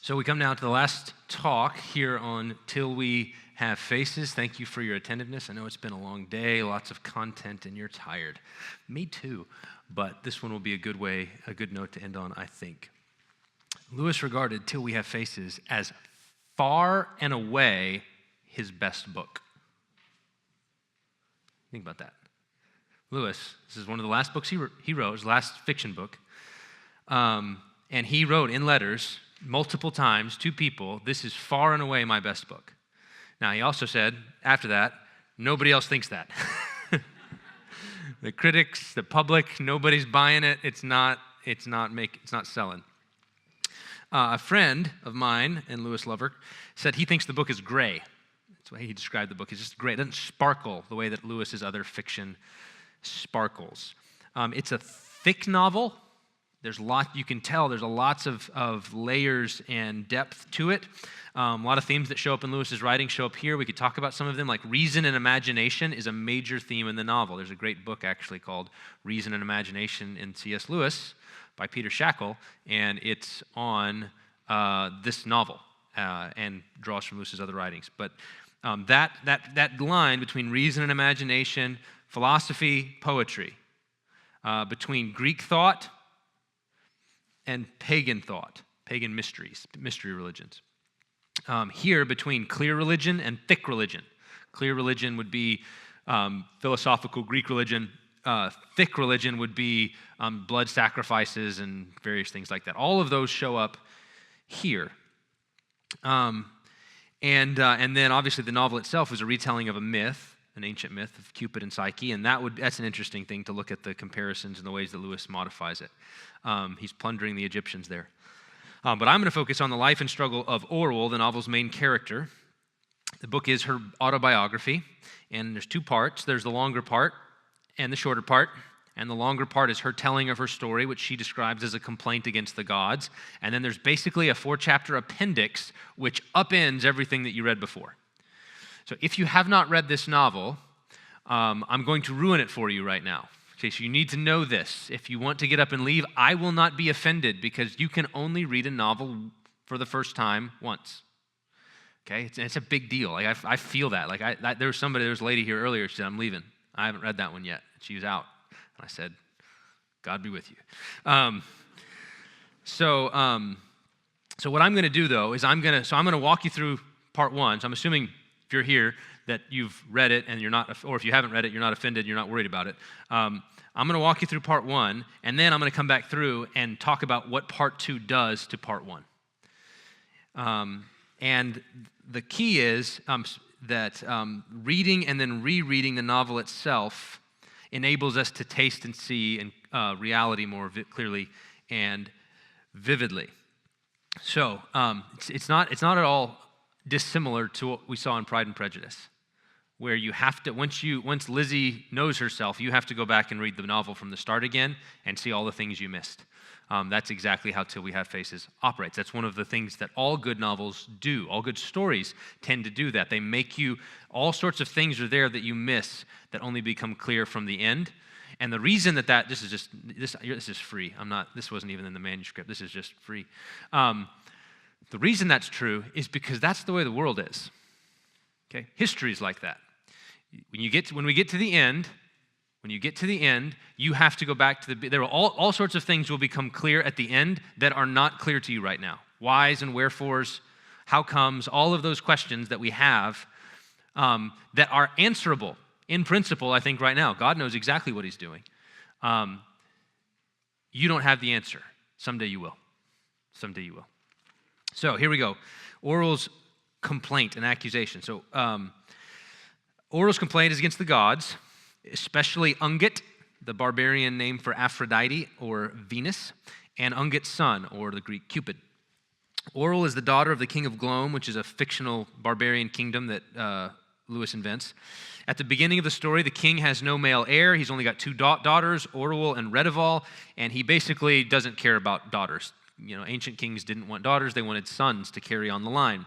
So we come now to the last talk here on Till We Have Faces. Thank you for your attentiveness. I know it's been a long day, lots of content, and you're tired. Me too, but this one will be a good note to end on, I think. Lewis regarded Till We Have Faces as far and away his best book. Think about that. Lewis, this is one of the last books he wrote, his last fiction book, and he wrote in letters multiple times to people, this is far and away my best book. Now, he also said, after that, nobody else thinks that. The critics, the public, nobody's buying it. It's not selling. A friend of mine, and Lewis Lover, said he thinks the book is gray. That's the way he described the book. It's just gray. It doesn't sparkle the way that Lewis's other fiction sparkles. It's a thick novel. There's you can tell there's lots of layers and depth to it. A lot of themes that show up in Lewis's writing show up here. We could talk about some of them, like reason and imagination is a major theme in the novel. There's a great book actually called Reason and Imagination in C.S. Lewis by Peter Shackle, and it's on this novel and draws from Lewis's other writings. But that line between reason and imagination, philosophy, poetry, between Greek thought and pagan thought, pagan mysteries, mystery religions. Here, between clear religion and thick religion. Clear religion would be philosophical Greek religion. Thick religion would be blood sacrifices and various things like that. All of those show up here. And then, obviously, the novel itself is a retelling of a myth, an ancient myth of Cupid and Psyche, and that's an interesting thing to look at the comparisons and the ways that Lewis modifies it. He's plundering the Egyptians there. But I'm going to focus on the life and struggle of Orual, the novel's main character. The book is her autobiography, and there's two parts. There's the longer part and the shorter part. And the longer part is her telling of her story, which she describes as a complaint against the gods. And then there's basically a 4-chapter appendix, which upends everything that you read before. So if you have not read this novel, I'm going to ruin it for you right now. Okay, so you need to know this. If you want to get up and leave, I will not be offended because you can only read a novel for the first time once. Okay, it's a big deal. Like I feel that. Like there was a lady here earlier. She said, "I'm leaving. I haven't read that one yet." She was out, and I said, "God be with you." So what I'm going to do though is I'm going to walk you through part 1. So I'm assuming if you're here that you've read it and you're not, or if you haven't read it, you're not offended, you're not worried about it. I'm going to walk you through part 1, and then I'm going to come back through and talk about what part 2 does to part 1. And the key is that reading and then rereading the novel itself enables us to taste and see reality more clearly and vividly. So it's not at all dissimilar to what we saw in Pride and Prejudice, where you have to, once Lizzie knows herself, you have to go back and read the novel from the start again and see all the things you missed. That's exactly how Till We Have Faces operates. That's one of the things that all good novels do. All good stories tend to do that. They make you, all sorts of things are there that you miss that only become clear from the end. And the reason this is free. This wasn't even in the manuscript. This is just free. The reason that's true is because that's the way the world is. Okay, history is like that. When we get to the end, you have to go back to there are all sorts of things will become clear at the end that are not clear to you right now. Whys and wherefores, how comes, all of those questions that we have that are answerable in principle, I think right now. God knows exactly what he's doing. You don't have the answer. Someday you will. Someday you will. So here we go. Orul's complaint and accusation. So Orul's complaint is against the gods, especially Ungit, the barbarian name for Aphrodite or Venus, and Ungit's son, or the Greek Cupid. Orual is the daughter of the king of Glome, which is a fictional barbarian kingdom that Lewis invents. At the beginning of the story, the king has no male heir. He's only got 2 daughters, Orual and Redival, and he basically doesn't care about daughters. Ancient kings didn't want daughters. They wanted sons to carry on the line.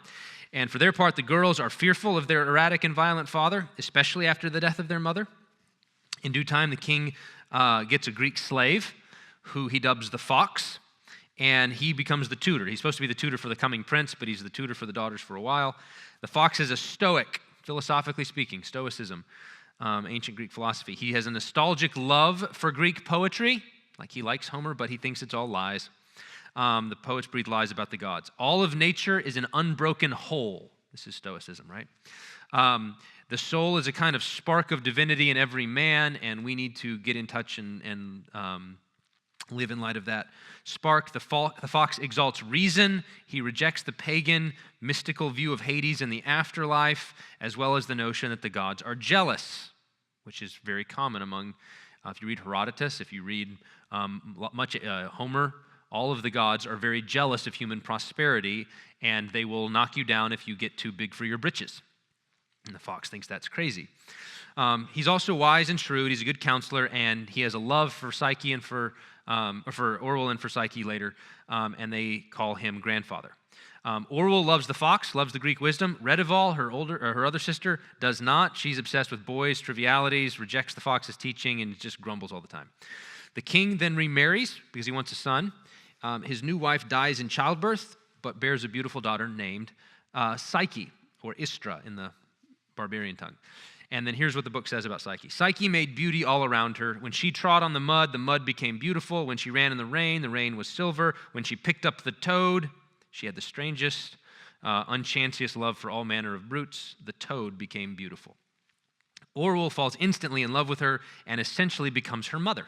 And for their part, the girls are fearful of their erratic and violent father, especially after the death of their mother. In due time, the king gets a Greek slave who he dubs the Fox, and he becomes the tutor. He's supposed to be the tutor for the coming prince, but he's the tutor for the daughters for a while. The fox is a stoic, philosophically speaking, stoicism, ancient Greek philosophy. He has a nostalgic love for Greek poetry, like he likes Homer, but he thinks it's all lies. The poets breathe lies about the gods. All of nature is an unbroken whole. This is stoicism, right? The soul is a kind of spark of divinity in every man, and we need to get in touch and live in light of that spark. The fox exalts reason. He rejects the pagan, mystical view of Hades and the afterlife, as well as the notion that the gods are jealous, which is very common among, if you read Herodotus, if you read Homer, all of the gods are very jealous of human prosperity, and they will knock you down if you get too big for your britches. And the fox thinks that's crazy. He's also wise and shrewd. He's a good counselor, and he has a love for Psyche and for Orual and for Psyche later, and they call him grandfather. Orual loves the fox, loves the Greek wisdom. Redival, her other sister, does not. She's obsessed with boys, trivialities, rejects the fox's teaching, and just grumbles all the time. The king then remarries because he wants a son. His new wife dies in childbirth, but bears a beautiful daughter named Psyche, or Istra in the barbarian tongue. And then here's what the book says about Psyche. Psyche made beauty all around her. When she trod on the mud became beautiful. When she ran in the rain was silver. When she picked up the toad, she had the strangest, unchanciest love for all manner of brutes. The toad became beautiful. Orual falls instantly in love with her and essentially becomes her mother.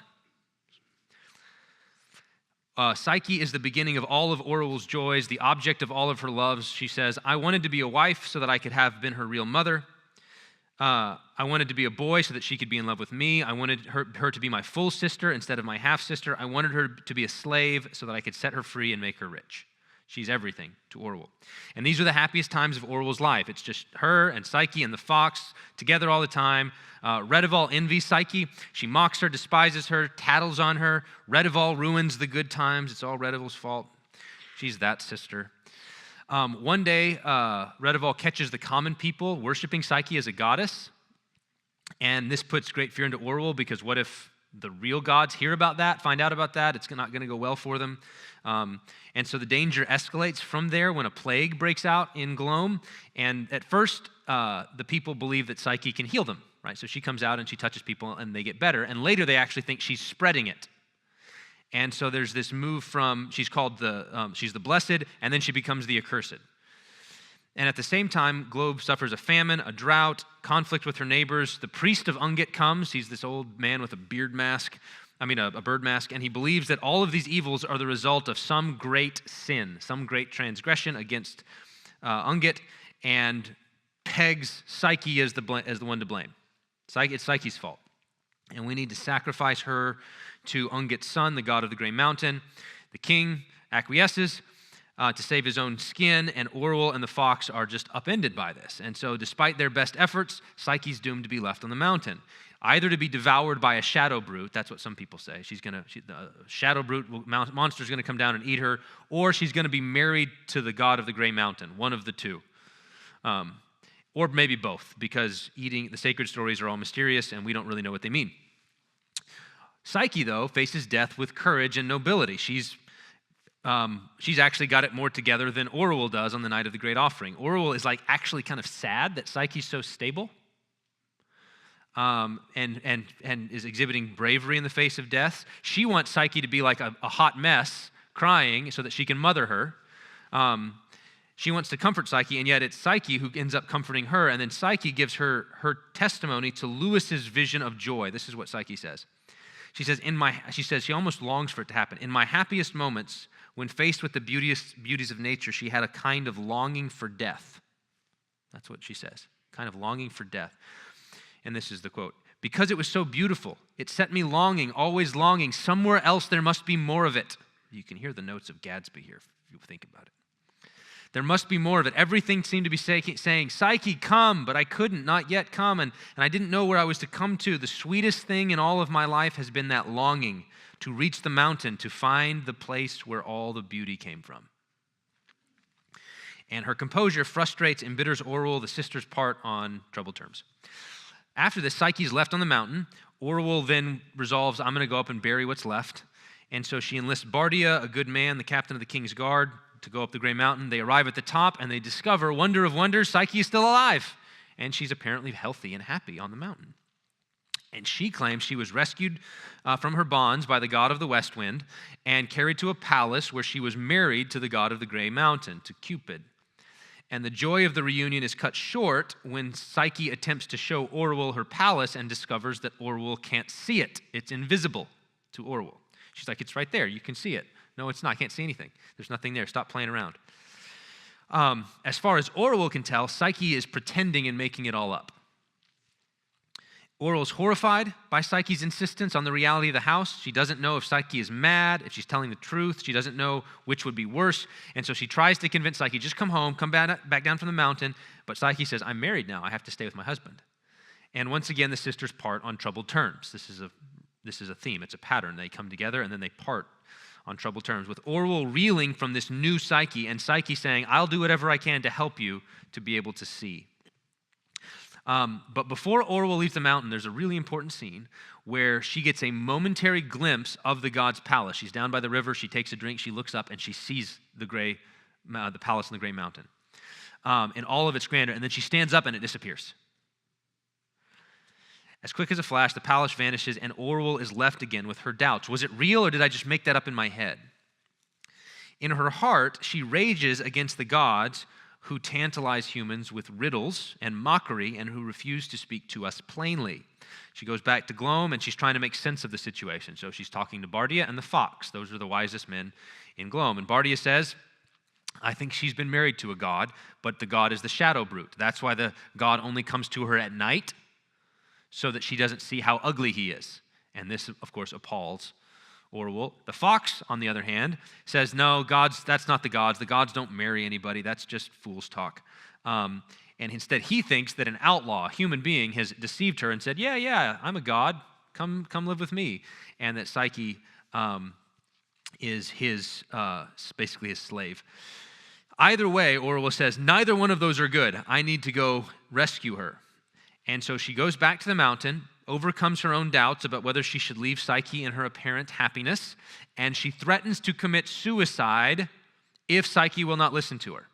Psyche is the beginning of all of Orual's joys, the object of all of her loves. She says, I wanted to be a wife so that I could have been her real mother. I wanted to be a boy so that she could be in love with me. I wanted her to be my full sister instead of my half-sister. I wanted her to be a slave so that I could set her free and make her rich. She's everything to Orual. And these are the happiest times of Orual's life. It's just her and Psyche and the fox together all the time. Redival envies Psyche. She mocks her, despises her, tattles on her. Redival ruins the good times. It's all Redival's fault. She's that sister. One day, Redival catches the common people worshiping Psyche as a goddess, and this puts great fear into Orual because what if the real gods hear about that, find out about that? It's not going to go well for them. And so the danger escalates from there when a plague breaks out in Glome, and at first, the people believe that Psyche can heal them, right? So she comes out and she touches people and they get better, and later they actually think she's spreading it. And so there's this move from, she's the blessed, and then she becomes the accursed. And at the same time, Globe suffers a famine, a drought, conflict with her neighbors. The priest of Ungit comes. He's this old man with a bird mask, and he believes that all of these evils are the result of some great sin, some great transgression against Ungit, and pegs Psyche as the one to blame. It's Psyche's fault. And we need to sacrifice her to Ungit's son, the god of the Grey Mountain. The king acquiesces to save his own skin, and Orual and the fox are just upended by this. And so despite their best efforts, Psyche's doomed to be left on the mountain, either to be devoured by a shadow brute, that's what some people say, the shadow brute, monster's going to come down and eat her, or she's going to be married to the god of the Grey Mountain, one of the two. Or maybe both, because the sacred stories are all mysterious and we don't really know what they mean. Psyche, though, faces death with courage and nobility. She's actually got it more together than Orual does on the night of the great offering. Orual is actually kind of sad that Psyche's so stable, and is exhibiting bravery in the face of death. She wants Psyche to be like a hot mess, crying so that she can mother her. She wants to comfort Psyche, and yet it's Psyche who ends up comforting her, and then Psyche gives her testimony to Lewis's vision of joy. This is what Psyche says. She says, she almost longs for it to happen. In my happiest moments, when faced with the beauties of nature, she had a kind of longing for death. That's what she says, kind of longing for death. And this is the quote. Because it was so beautiful, it set me longing, always longing. Somewhere else there must be more of it. You can hear the notes of Gadsby here if you think about it. There must be more of it. Everything seemed to be saying, Psyche, come, but I couldn't, not yet come, and I didn't know where I was to come to. The sweetest thing in all of my life has been that longing to reach the mountain, to find the place where all the beauty came from. And her composure frustrates and embitters Orual, the sisters part on troubled terms. After this, Psyche's left on the mountain. Orual then resolves, I'm going to go up and bury what's left. And so she enlists Bardia, a good man, the captain of the king's guard, to go up the Gray Mountain. They arrive at the top, and they discover, wonder of wonders, Psyche is still alive. And she's apparently healthy and happy on the mountain. And she claims she was rescued from her bonds by the god of the west wind and carried to a palace where she was married to the god of the Gray Mountain, to Cupid. And the joy of the reunion is cut short when Psyche attempts to show Orual her palace and discovers that Orual can't see it. It's invisible to Orual. She's like, it's right there. You can see it. No, it's not. I can't see anything. There's nothing there. Stop playing around. As far as Orual can tell, Psyche is pretending and making it all up. Oral's horrified by Psyche's insistence on the reality of the house. She doesn't know if Psyche is mad, if she's telling the truth. She doesn't know which would be worse. And so she tries to convince Psyche, just come home, come back down from the mountain. But Psyche says, I'm married now. I have to stay with my husband. And once again, the sisters part on troubled terms. This is a theme. It's a pattern. They come together and then they part on troubled terms, with Orual reeling from this new Psyche and Psyche saying, I'll do whatever I can to help you to be able to see. But before Orual leaves the mountain, there's a really important scene where she gets a momentary glimpse of the god's palace. She's down by the river, she takes a drink, she looks up, and she sees the palace in the Gray Mountain in all of its grandeur. And then she stands up and it disappears. As quick as a flash, the palace vanishes and Orual is left again with her doubts. Was it real or did I just make that up in my head? In her heart, she rages against the gods who tantalize humans with riddles and mockery and who refuse to speak to us plainly. She goes back to Glome and she's trying to make sense of the situation. So she's talking to Bardia and the fox. Those are the wisest men in Glome. And Bardia says, I think she's been married to a god, but the god is the shadow brute. That's why the god only comes to her at night, so that she doesn't see how ugly he is. And this, of course, appalls Orual. The fox, on the other hand, says, no, that's not the gods. The gods don't marry anybody. That's just fool's talk. And instead, he thinks that an outlaw, a human being, has deceived her and said, yeah, I'm a god. Come live with me. And that Psyche is basically his slave. Either way, Orual says, neither one of those are good. I need to go rescue her. And so she goes back to the mountain, overcomes her own doubts about whether she should leave Psyche in her apparent happiness, and she threatens to commit suicide if Psyche will not listen to her.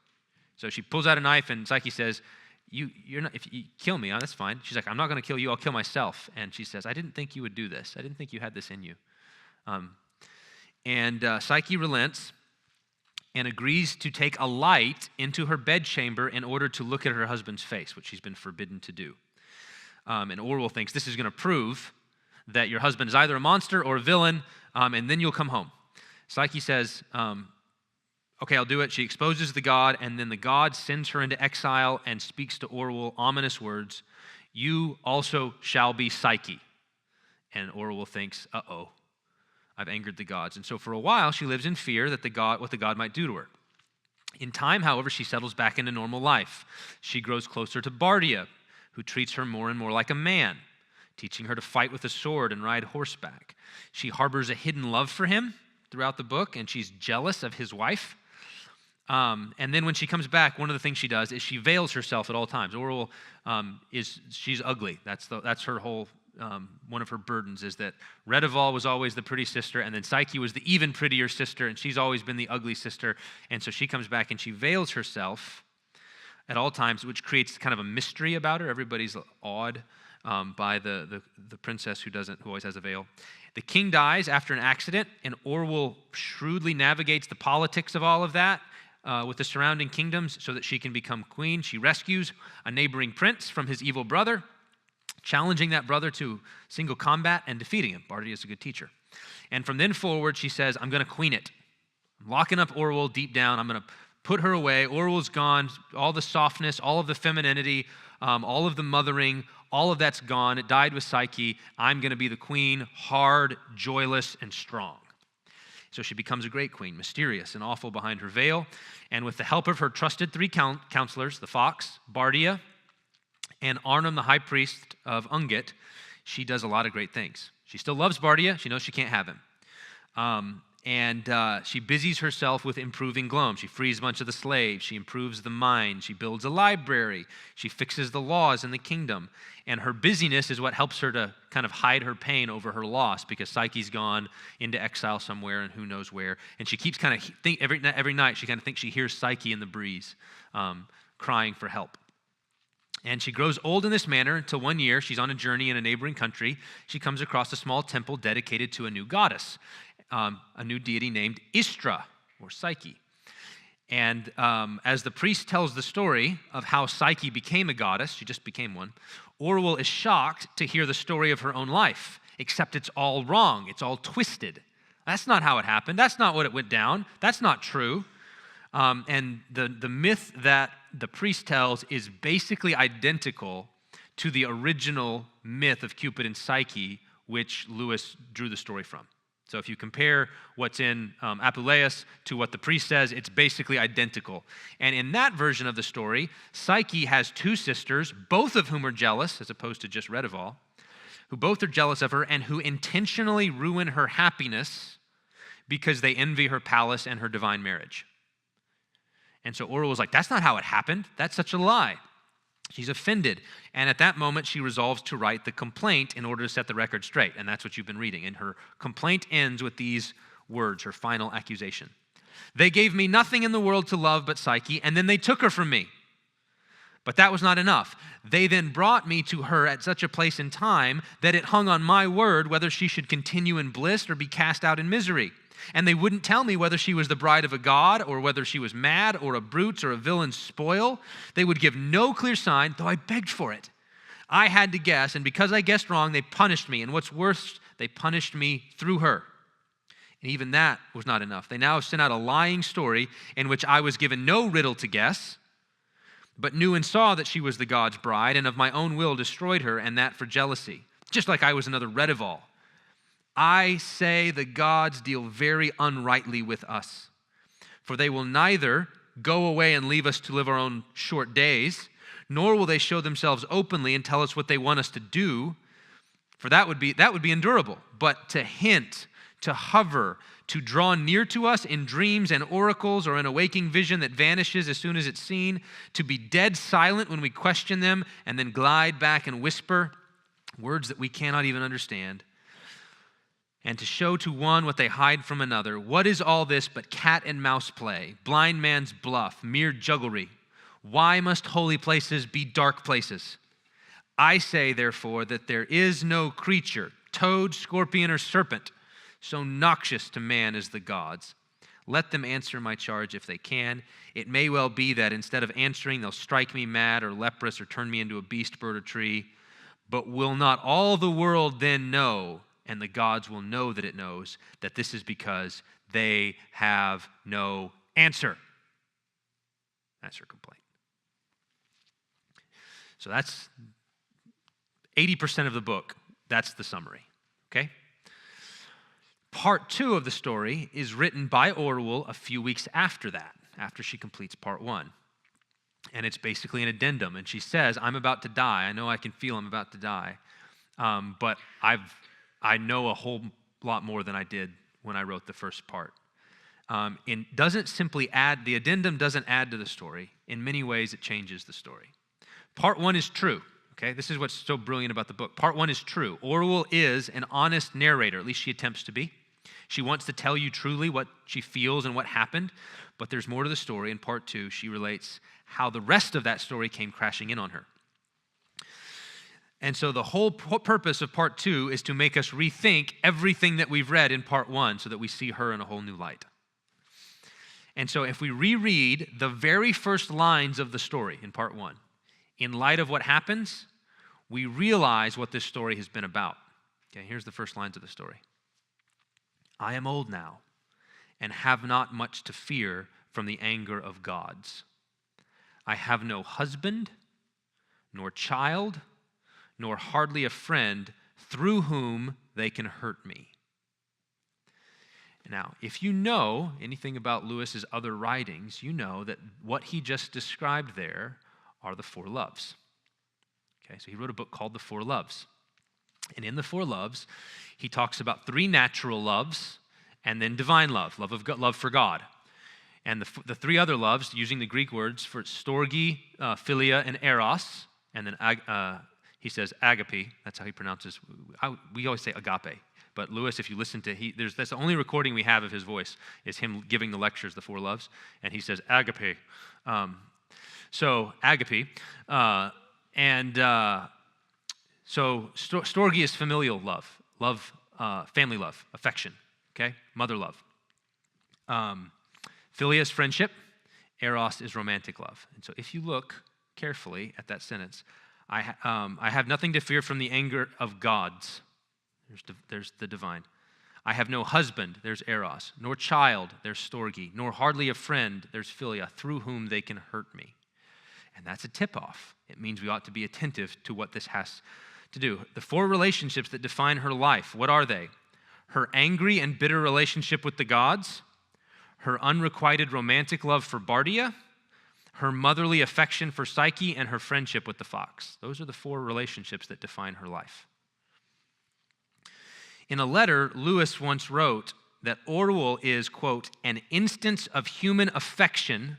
So she pulls out a knife, and Psyche says, "You're not. If you kill me, that's fine." She's like, "I'm not going to kill you. I'll kill myself." And she says, "I didn't think you would do this. I didn't think you had this in you." Psyche relents and agrees to take a light into her bedchamber in order to look at her husband's face, which she's been forbidden to do. And Orual thinks this is going to prove that your husband is either a monster or a villain, and then you'll come home. Psyche says, okay, I'll do it. She exposes the god, and then the god sends her into exile and speaks to Orual ominous words, "You also shall be Psyche." And Orual thinks, uh-oh, I've angered the gods. And so for a while, she lives in fear that what the god might do to her. In time, however, she settles back into normal life. She grows closer to Bardia, who treats her more and more like a man, teaching her to fight with a sword and ride horseback. She harbors a hidden love for him throughout the book, and she's jealous of his wife. And then when she comes back, one of the things she does is she veils herself at all times. Orual she's ugly. That's her whole, one of her burdens is that Redival was always the pretty sister, and then Psyche was the even prettier sister, and she's always been the ugly sister. And so she comes back and she veils herself at all times, which creates kind of a mystery about her. Everybody's awed by the princess who always has a veil. The king dies after an accident, and Orual shrewdly navigates the politics of all of that with the surrounding kingdoms so that she can become queen. She rescues a neighboring prince from his evil brother, challenging that brother to single combat and defeating him. Bardia is a good teacher. And from then forward, she says, I'm going to queen it. I'm locking up Orual deep down. I'm going to put her away. Orual's gone. All the softness, all of the femininity, all of the mothering, all of that's gone. It died with Psyche. I'm going to be the queen, hard, joyless, and strong. So she becomes a great queen, mysterious and awful behind her veil. And with the help of her trusted three counselors, the fox, Bardia, and Arnhem, the high priest of Ungit, she does a lot of great things. She still loves Bardia. She knows she can't have him. And she busies herself with improving Glome. She frees a bunch of the slaves. She improves the mine. She builds a library. She fixes the laws in the kingdom. And her busyness is what helps her to kind of hide her pain over her loss, because Psyche's gone into exile somewhere and who knows where. And she keeps kind of every night she kind of thinks she hears Psyche in the breeze crying for help. And she grows old in this manner until one year she's on a journey in a neighboring country. She comes across a small temple dedicated to a new goddess, a new deity named Istra, or Psyche. And as the priest tells the story of how Psyche became a goddess, she just became one, Orual is shocked to hear the story of her own life, except it's all wrong. It's all twisted. That's not how it happened. That's not what it went down. That's not true. And the myth that the priest tells is basically identical to the original myth of Cupid and Psyche, which Lewis drew the story from. So if you compare what's in Apuleius to what the priest says, it's basically identical. And in that version of the story, Psyche has two sisters, both of whom are jealous, as opposed to just Redival, who both are jealous of her and who intentionally ruin her happiness because they envy her palace and her divine marriage. And so Orual was like, that's not how it happened. That's such a lie. She's offended. And at that moment, she resolves to write the complaint in order to set the record straight. And that's what you've been reading. And her complaint ends with these words, her final accusation. They gave me nothing in the world to love but Psyche, and then they took her from me. But that was not enough. They then brought me to her at such a place in time that it hung on my word whether she should continue in bliss or be cast out in misery. And they wouldn't tell me whether she was the bride of a god or whether she was mad or a brute or a villain's spoil. They would give no clear sign, though I begged for it. I had to guess, and because I guessed wrong, they punished me. And what's worse, they punished me through her. And even that was not enough. They now have sent out a lying story in which I was given no riddle to guess, but knew and saw that she was the god's bride, and of my own will destroyed her, and that for jealousy, just like I was another Redival. I say the gods deal very unrightly with us, for they will neither go away and leave us to live our own short days, nor will they show themselves openly and tell us what they want us to do, for that would be endurable. But to hint, to hover, to draw near to us in dreams and oracles or in a waking vision that vanishes as soon as it's seen, to be dead silent when we question them and then glide back and whisper words that we cannot even understand, and to show to one what they hide from another. What is all this but cat and mouse play, blind man's bluff, mere jugglery? Why must holy places be dark places? I say, therefore, that there is no creature, toad, scorpion, or serpent, so noxious to man as the gods. Let them answer my charge if they can. It may well be that instead of answering, they'll strike me mad or leprous or turn me into a beast, bird, or tree. But will not all the world then know, and the gods will know that it knows, that this is because they have no answer? That's her complaint. So that's 80% of the book. That's the summary, okay? Part 2 of the story is written by Orual a few weeks after that, after she completes part 1. And it's basically an addendum. And she says, I'm about to die. I know I can feel I'm about to die. But I know a whole lot more than I did when I wrote the first part. It doesn't simply add, the addendum doesn't add to the story. In many ways, it changes the story. Part 1 is true, okay? This is what's so brilliant about the book. Part 1 is true. Orual is an honest narrator, at least she attempts to be. She wants to tell you truly what she feels and what happened, but there's more to the story. In part 2, she relates how the rest of that story came crashing in on her. And so the whole purpose of part 2 is to make us rethink everything that we've read in part 1 so that we see her in a whole new light. And so if we reread the very first lines of the story in part 1, in light of what happens, we realize what this story has been about. Okay, here's the first lines of the story. I am old now and have not much to fear from the anger of gods. I have no husband, nor child, nor hardly a friend through whom they can hurt me. Now, if you know anything about Lewis's other writings, you know that what he just described there are the 4 loves. Okay, so he wrote a book called The 4 Loves. And in The 4 Loves, he talks about 3 natural loves and then divine love, love for God. And the three other loves, using the Greek words for storge, philia, and eros, and then he says agape. That's how he pronounces. We always say agape, but Lewis, if you listen to that's the only recording we have of his voice is him giving the lectures, the four loves, and he says agape. So agape, so storge is familial love, family love, affection. Okay, mother love. Philia is friendship. Eros is romantic love. And so if you look carefully at that sentence, I have nothing to fear from the anger of gods. There's the divine. I have no husband, there's eros, nor child, there's storge, nor hardly a friend, there's philia, through whom they can hurt me. And that's a tip-off. It means we ought to be attentive to what this has to do. The four relationships that define her life, what are they? Her angry and bitter relationship with the gods, her unrequited romantic love for Bardia, her motherly affection for Psyche, and her friendship with the fox. Those are the four relationships that define her life. In a letter, Lewis once wrote that Orual is, quote, an instance of human affection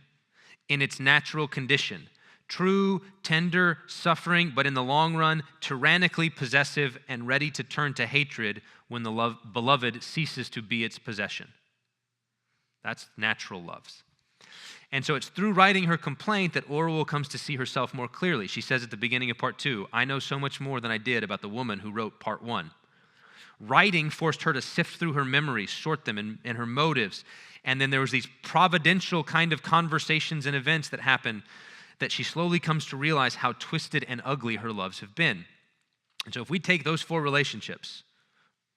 in its natural condition. True, tender, suffering, but in the long run, tyrannically possessive and ready to turn to hatred when the beloved ceases to be its possession. That's natural loves. And so it's through writing her complaint that Orual comes to see herself more clearly. She says at the beginning of part 2, I know so much more than I did about the woman who wrote part 1. Writing forced her to sift through her memories, sort them, and her motives. And then there was these providential kind of conversations and events that happen that she slowly comes to realize how twisted and ugly her loves have been. And so if we take those four relationships,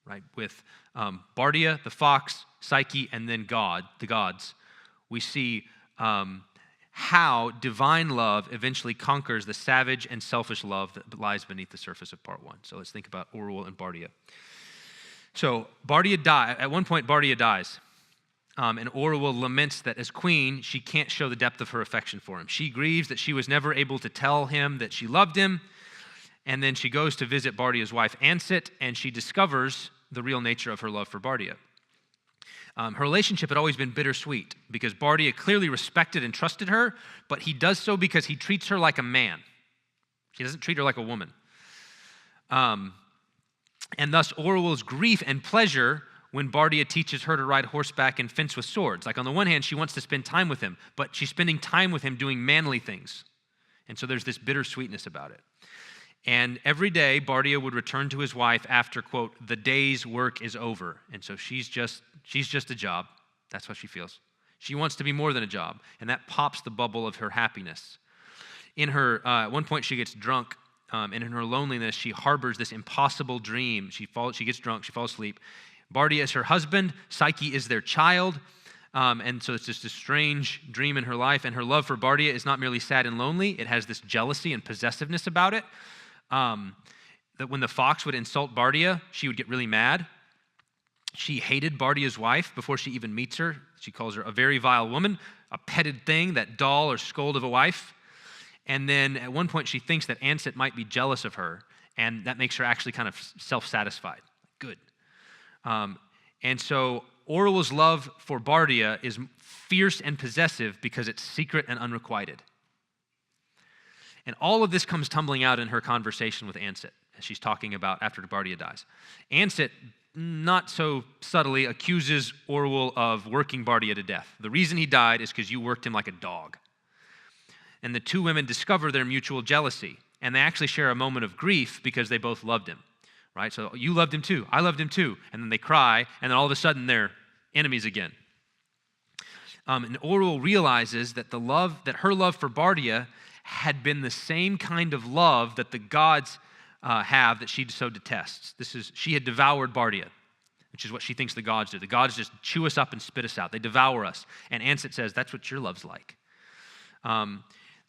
right, with Bardia, the fox, Psyche, and then God, the gods, we see how divine love eventually conquers the savage and selfish love that lies beneath the surface of part 1. So let's think about Orual and Bardia. So at one point Bardia dies, and Orual laments that as queen, she can't show the depth of her affection for him. She grieves that she was never able to tell him that she loved him, and then she goes to visit Bardia's wife, Ansit, and she discovers the real nature of her love for Bardia. Her relationship had always been bittersweet because Bardia clearly respected and trusted her, but he does so because he treats her like a man. He doesn't treat her like a woman. And thus Orual's grief and pleasure when Bardia teaches her to ride horseback and fence with swords. Like on the one hand, she wants to spend time with him, but she's spending time with him doing manly things. And so there's this bittersweetness about it. And every day, Bardia would return to his wife after, quote, the day's work is over. And so she's just a job. That's how she feels. She wants to be more than a job. And that pops the bubble of her happiness. In her, at one point, she gets drunk. And in her loneliness, she harbors this impossible dream. She gets drunk. She falls asleep. Bardia is her husband. Psyche is their child. And so it's just a strange dream in her life. And her love for Bardia is not merely sad and lonely. It has this jealousy and possessiveness about it. That when the fox would insult Bardia, she would get really mad. She hated Bardia's wife before she even meets her. She calls her a very vile woman, a petted thing, that doll or scold of a wife. And then at one point she thinks that Ansit might be jealous of her, and that makes her actually kind of self-satisfied. Good. And so Orual's love for Bardia is fierce and possessive because it's secret and unrequited. And all of this comes tumbling out in her conversation with Ansit, as she's talking about after Bardia dies. Ansit, not so subtly, accuses Orual of working Bardia to death. The reason he died is because you worked him like a dog. And the two women discover their mutual jealousy, and they actually share a moment of grief because they both loved him, right? So you loved him too, I loved him too, and then they cry, and then all of a sudden they're enemies again. And Orual realizes that her love for Bardia had been the same kind of love that the gods have that she so detests. She had devoured Bardia, which is what she thinks the gods do. The gods just chew us up and spit us out. They devour us. And Ansit says, that's what your love's like.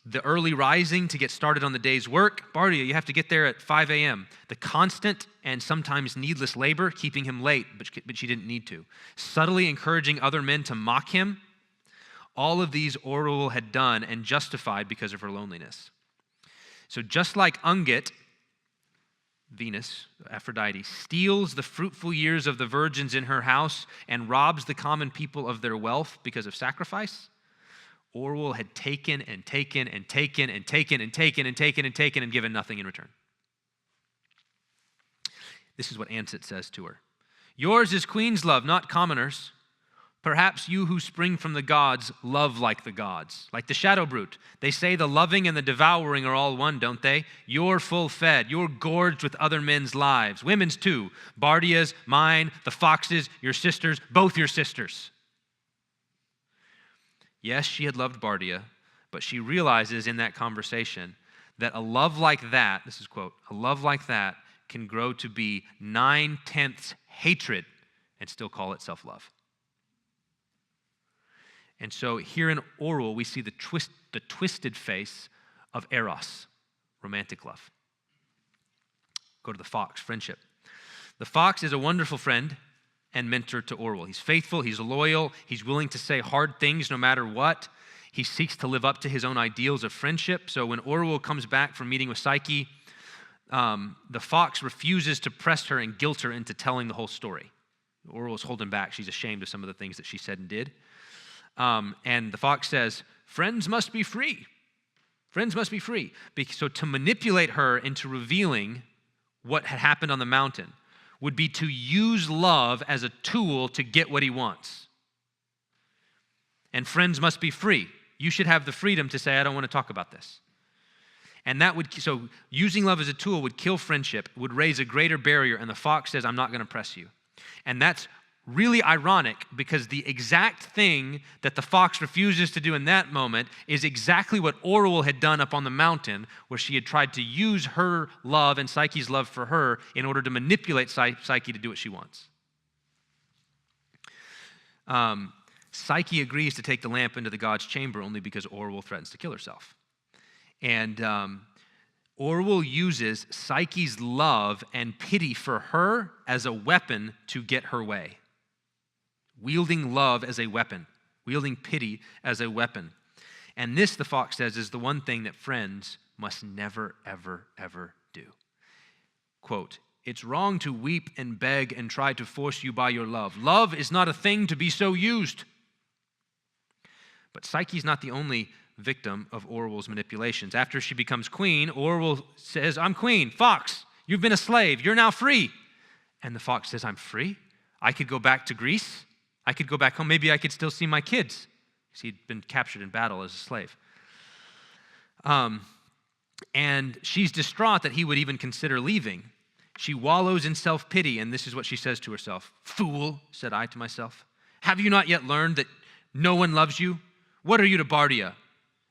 The early rising to get started on the day's work. Bardia, you have to get there at 5 a.m. The constant and sometimes needless labor, keeping him late, but she didn't need to. Subtly encouraging other men to mock him. All of these Orual had done and justified because of her loneliness. So just like Ungit, Venus, Aphrodite, steals the fruitful years of the virgins in her house and robs the common people of their wealth because of sacrifice, Orual had taken and taken and taken and taken and taken and taken and taken and given nothing in return. This is what Ansit says to her. Yours is queen's love, not commoners. Perhaps you who spring from the gods love like the gods, like the shadow brute. They say the loving and the devouring are all one, don't they? You're full fed. You're gorged with other men's lives. Women's too. Bardia's, mine, the fox's, your sister's, both your sisters. Yes, she had loved Bardia, but she realizes in that conversation that a love like that, this is quote, a love like that can grow to be 9/10 hatred and still call it self-love. And so here in Orual, we see the twisted face of eros, romantic love. Go to the fox, friendship. The fox is a wonderful friend and mentor to Orual. He's faithful, he's loyal, he's willing to say hard things no matter what. He seeks to live up to his own ideals of friendship. So when Orual comes back from meeting with Psyche, the fox refuses to press her and guilt her into telling the whole story. Orual is holding back. She's ashamed of some of the things that she said and did. And the fox says, friends must be free. Friends must be free. So to manipulate her into revealing what had happened on the mountain would be to use love as a tool to get what he wants. And friends must be free. You should have the freedom to say, I don't want to talk about this. And so using love as a tool would kill friendship, would raise a greater barrier, and the fox says, I'm not going to press you. And that's really ironic because the exact thing that the fox refuses to do in that moment is exactly what Orual had done up on the mountain, where she had tried to use her love and Psyche's love for her in order to manipulate Psyche to do what she wants. Psyche agrees to take the lamp into the god's chamber only because Orual threatens to kill herself. And Orual uses Psyche's love and pity for her as a weapon to get her way. Wielding love as a weapon, wielding pity as a weapon. And this, the fox says, is the one thing that friends must never, ever, ever do. Quote, it's wrong to weep and beg and try to force you by your love. Love is not a thing to be so used. But Psyche's not the only victim of Orual's manipulations. After she becomes queen, Orual says, I'm queen. Fox, you've been a slave. You're now free. And the fox says, I'm free? I could go back to Greece. I could go back home. Maybe I could still see my kids. Because he'd been captured in battle as a slave. And she's distraught that he would even consider leaving. She wallows in self-pity, and this is what she says to herself. Fool, said I to myself. Have you not yet learned that no one loves you? What are you to Bardia?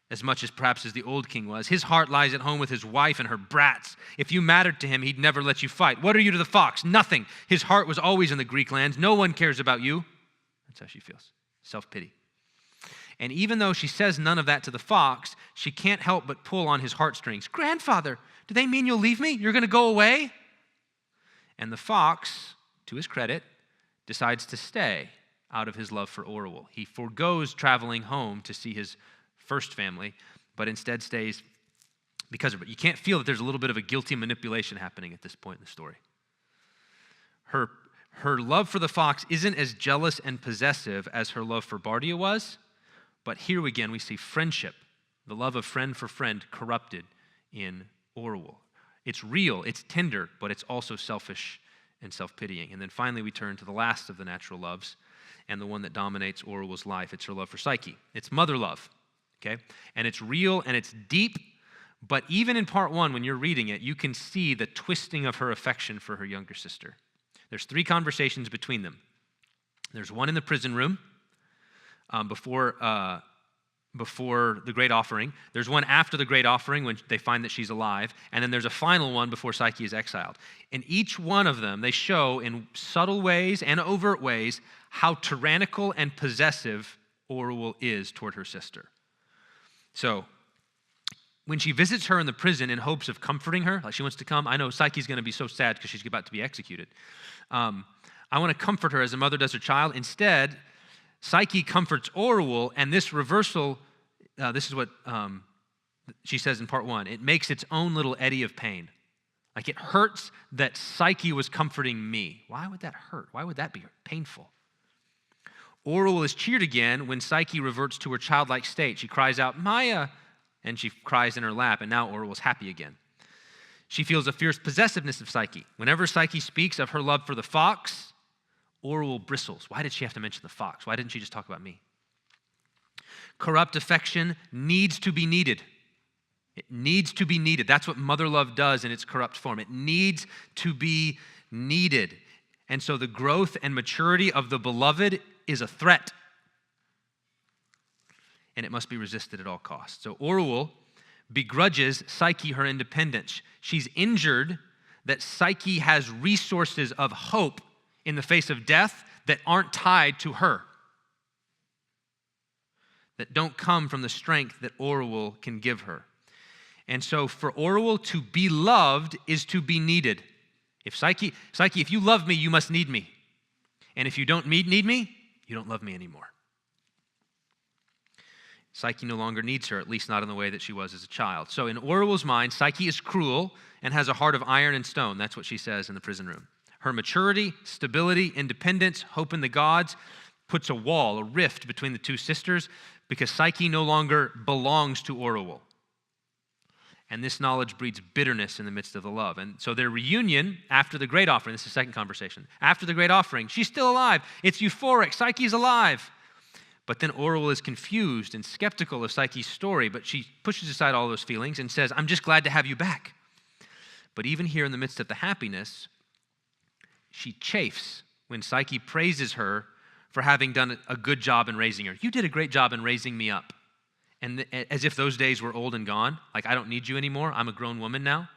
As much as perhaps as the old king was. His heart lies at home with his wife and her brats. If you mattered to him, he'd never let you fight. What are you to the fox? Nothing. His heart was always in the Greek lands. No one cares about you. That's how she feels. Self-pity. And even though she says none of that to the fox, she can't help but pull on his heartstrings. Grandfather, do they mean you'll leave me? You're going to go away? And the fox, to his credit, decides to stay out of his love for Orual. He forgoes traveling home to see his first family, but instead stays because of it. You can't feel that there's a little bit of a guilty manipulation happening at this point in the story. Her love for the fox isn't as jealous and possessive as her love for Bardia was, but here again we see friendship, the love of friend for friend, corrupted in Orual. It's real, it's tender, but it's also selfish and self-pitying. And then finally we turn to the last of the natural loves, and the one that dominates Orual's life. It's her love for Psyche. It's mother love, okay? And it's real and it's deep, but even in part one, when you're reading it, you can see the twisting of her affection for her younger sister. There's 3 conversations between them. There's one in the prison room before the great offering. There's one after the great offering when they find that she's alive. And then there's a final one before Psyche is exiled. In each one of them, they show in subtle ways and overt ways how tyrannical and possessive Orual is toward her sister. So when she visits her in the prison in hopes of comforting her, like she wants to come, I know Psyche's going to be so sad because she's about to be executed. I want to comfort her as a mother does her child. Instead, Psyche comforts Orual, and this reversal, this is what she says in part one, it makes its own little eddy of pain. Like it hurts that Psyche was comforting me. Why would that hurt? Why would that be painful? Orual is cheered again when Psyche reverts to her childlike state. She cries out, Maya, and she cries in her lap, and now Orual is happy again. She feels a fierce possessiveness of Psyche. Whenever Psyche speaks of her love for the fox, Orual bristles. Why did she have to mention the fox? Why didn't she just talk about me? Corrupt affection needs to be needed. It needs to be needed. That's what mother love does in its corrupt form. It needs to be needed. And so the growth and maturity of the beloved is a threat. And it must be resisted at all costs. So Orual begrudges Psyche her independence. She's injured that Psyche has resources of hope in the face of death that aren't tied to her, that don't come from the strength that Orual can give her. And so for Orual to be loved is to be needed. If Psyche, if you love me, you must need me. And if you don't need me, you don't love me anymore. Psyche no longer needs her, at least not in the way that she was as a child. So in Orual's mind, Psyche is cruel and has a heart of iron and stone. That's what she says in the prison room. Her maturity, stability, independence, hope in the gods puts a wall, a rift between the two sisters because Psyche no longer belongs to Orual. And this knowledge breeds bitterness in the midst of the love. And so their reunion after the great offering, this is the second conversation. After the great offering, she's still alive. It's euphoric. Psyche's alive. But then Orual is confused and skeptical of Psyche's story, but she pushes aside all those feelings and says, I'm just glad to have you back. But even here in the midst of the happiness, she chafes when Psyche praises her for having done a good job in raising her. You did a great job in raising me up. And as if those days were old and gone, like I don't need you anymore, I'm a grown woman now.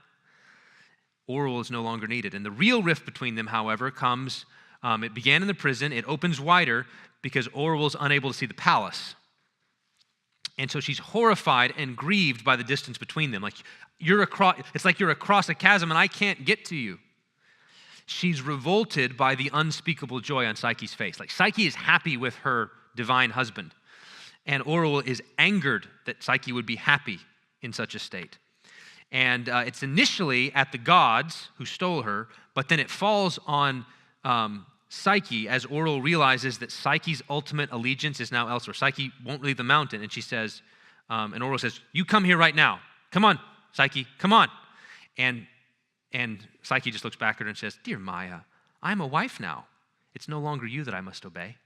Orual is no longer needed. And the real rift between them, however, comes, it began in the prison, it opens wider because Orual's unable to see the palace. And so she's horrified and grieved by the distance between them. Like it's like you're across a chasm and I can't get to you. She's revolted by the unspeakable joy on Psyche's face. Like Psyche is happy with her divine husband. And Orual is angered that Psyche would be happy in such a state. And it's initially at the gods who stole her, but then it falls on Psyche as Orual realizes that Psyche's ultimate allegiance is now elsewhere. Psyche won't leave the mountain, and she says, and Orual says, you come here right now. Come on, Psyche, come on. And Psyche just looks back at her and says, dear Maya, I'm a wife now. It's no longer you that I must obey.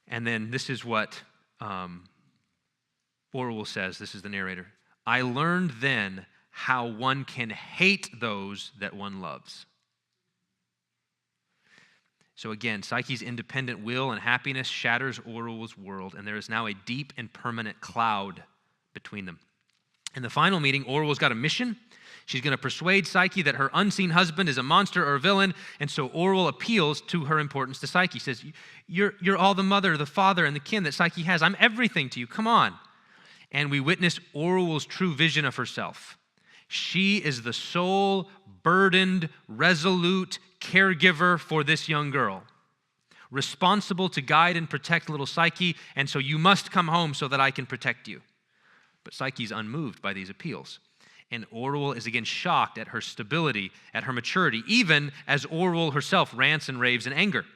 And then this is what Orual says. This is the narrator. I learned then how one can hate those that one loves. So again, Psyche's independent will and happiness shatters Orual's world, and there is now a deep and permanent cloud between them. In the final meeting, Orual's got a mission. She's going to persuade Psyche that her unseen husband is a monster or a villain, and so Orual appeals to her importance to Psyche. He says, you're all the mother, the father, and the kin that Psyche has. I'm everything to you. Come on. And we witness Orual's true vision of herself. She is the sole, burdened, resolute caregiver for this young girl, responsible to guide and protect little Psyche, and so you must come home so that I can protect you. But Psyche's unmoved by these appeals. And Orual is again shocked at her stability, at her maturity, even as Orual herself rants and raves in anger.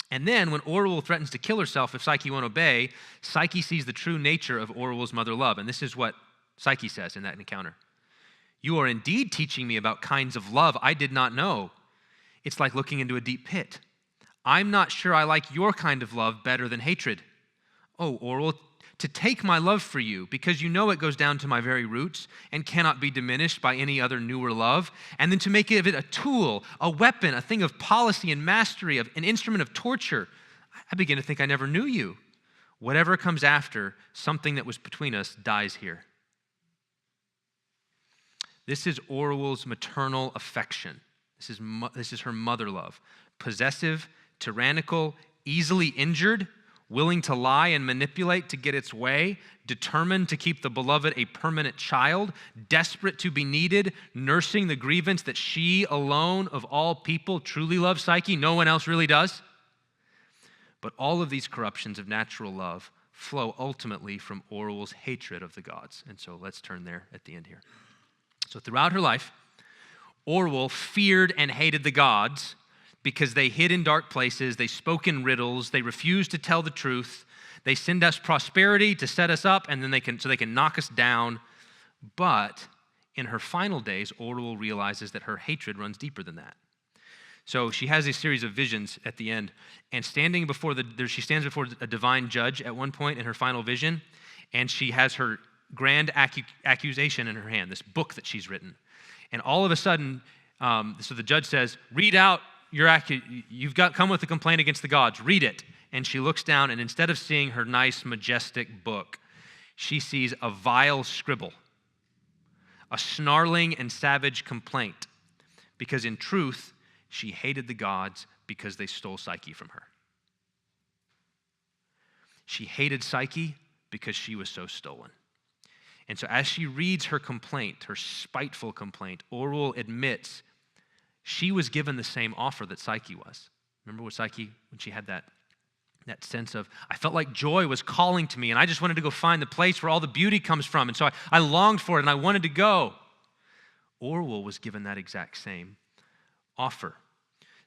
And then when Orual threatens to kill herself if Psyche won't obey, Psyche sees the true nature of Orual's mother love. And this is what Psyche says in that encounter. You are indeed teaching me about kinds of love I did not know. It's like looking into a deep pit. I'm not sure I like your kind of love better than hatred. Oh, Orual, to take my love for you, because you know it goes down to my very roots and cannot be diminished by any other newer love, and then to make of it a tool, a weapon, a thing of policy and mastery, of an instrument of torture. I begin to think I never knew you. Whatever comes after, something that was between us dies here. This is Orual's maternal affection. This is her mother love. Possessive, tyrannical, easily injured, willing to lie and manipulate to get its way, determined to keep the beloved a permanent child, desperate to be needed, nursing the grievance that she alone of all people truly loves Psyche. No one else really does. But all of these corruptions of natural love flow ultimately from Orual's hatred of the gods. And so let's turn there at the end here. So throughout her life, Orual feared and hated the gods because they hid in dark places, they spoke in riddles, they refused to tell the truth, they send us prosperity to set us up, and then they can knock us down. But in her final days, Orual realizes that her hatred runs deeper than that. So she has a series of visions at the end, and she stands before a divine judge at one point in her final vision, and she has her grand accusation in her hand, this book that she's written. And all of a sudden, so the judge says, read out you've come with a complaint against the gods, read it. And she looks down, and instead of seeing her nice, majestic book, she sees a vile scribble, a snarling and savage complaint, because in truth, she hated the gods because they stole Psyche from her. She hated Psyche because she was so stolen. And so as she reads her complaint, her spiteful complaint, Orual admits she was given the same offer that Psyche was. Remember what Psyche, when she had that sense of, I felt like joy was calling to me, and I just wanted to go find the place where all the beauty comes from. And so I longed for it, and I wanted to go. Orual was given that exact same offer.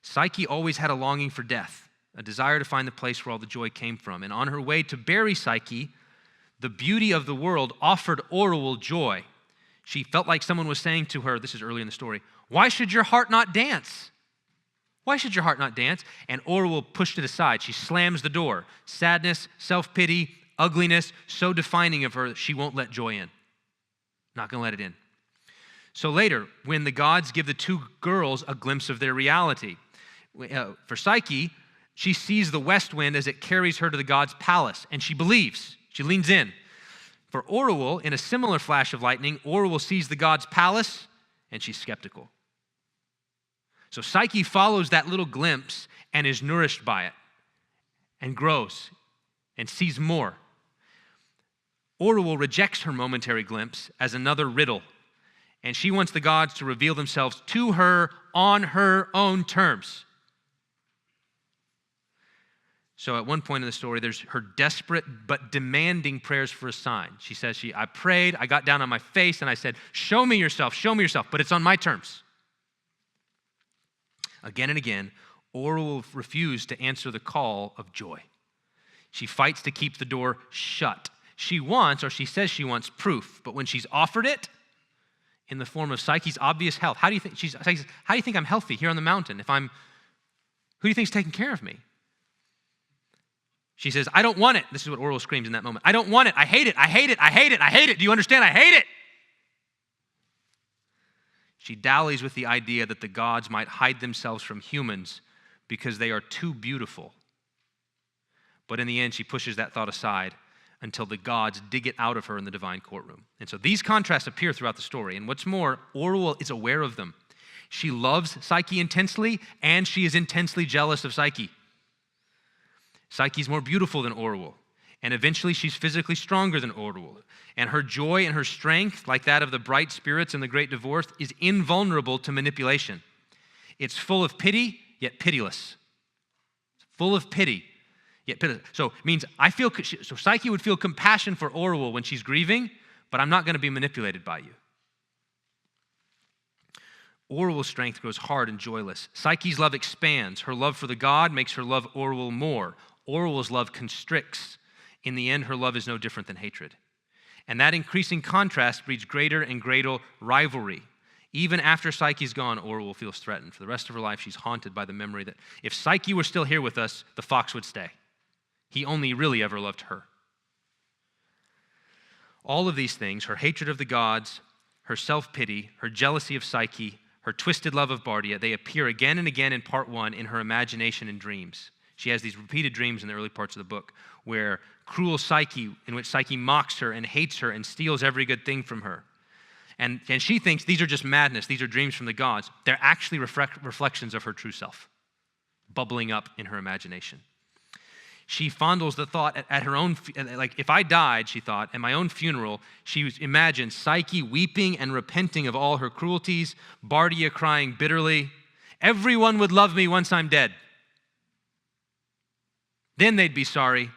Psyche always had a longing for death, a desire to find the place where all the joy came from. And on her way to bury Psyche, the beauty of the world offered Orual joy. She felt like someone was saying to her, this is early in the story, why should your heart not dance? Why should your heart not dance? And Orual pushed it aside. She slams the door. Sadness, self-pity, ugliness, so defining of her that she won't let joy in. Not going to let it in. So later, when the gods give the two girls a glimpse of their reality, for Psyche, she sees the west wind as it carries her to the god's palace, and she believes. She leans in. For Orual, in a similar flash of lightning, Orual sees the god's palace, and she's skeptical. So Psyche follows that little glimpse and is nourished by it and grows and sees more. Orual rejects her momentary glimpse as another riddle, and she wants the gods to reveal themselves to her on her own terms. So at one point in the story, there's her desperate but demanding prayers for a sign. She says, I prayed, I got down on my face, and I said, show me yourself, but it's on my terms. Again and again, Orual refused to answer the call of joy. She fights to keep the door shut. She says she wants proof, but when she's offered it in the form of Psyche's obvious health, how do you think I'm healthy here on the mountain? Who do you think's taking care of me? She says, I don't want it. This is what Orual screams in that moment. I don't want it. I hate it. I hate it. I hate it. I hate it. Do you understand? I hate it. She dallies with the idea that the gods might hide themselves from humans because they are too beautiful. But in the end, she pushes that thought aside until the gods dig it out of her in the divine courtroom. And so these contrasts appear throughout the story. And what's more, Orual is aware of them. She loves Psyche intensely, and she is intensely jealous of Psyche. Psyche's more beautiful than Orual, and eventually she's physically stronger than Orual. And her joy and her strength, like that of the bright spirits in the great divorce, is invulnerable to manipulation. It's full of pity, yet pitiless. It's full of pity, yet pitiless. So it means so Psyche would feel compassion for Orual when she's grieving, but I'm not going to be manipulated by you. Orual's strength grows hard and joyless. Psyche's love expands. Her love for the god makes her love Orual more. Orual's love constricts. In the end, her love is no different than hatred. And that increasing contrast breeds greater and greater rivalry. Even after Psyche's gone, Orual feels threatened. For the rest of her life, she's haunted by the memory that if Psyche were still here with us, the fox would stay. He only really ever loved her. All of these things, her hatred of the gods, her self-pity, her jealousy of Psyche, her twisted love of Bardia, they appear again and again in part one in her imagination and dreams. She has these repeated dreams in the early parts of the book where cruel Psyche, in which Psyche mocks her and hates her and steals every good thing from her. And she thinks these are just madness, these are dreams from the gods. They're actually reflections of her true self, bubbling up in her imagination. She fondles the thought at her own, like if I died, she thought, at my own funeral, she imagined Psyche weeping and repenting of all her cruelties, Bardia crying bitterly, everyone would love me once I'm dead. Then they'd be sorry.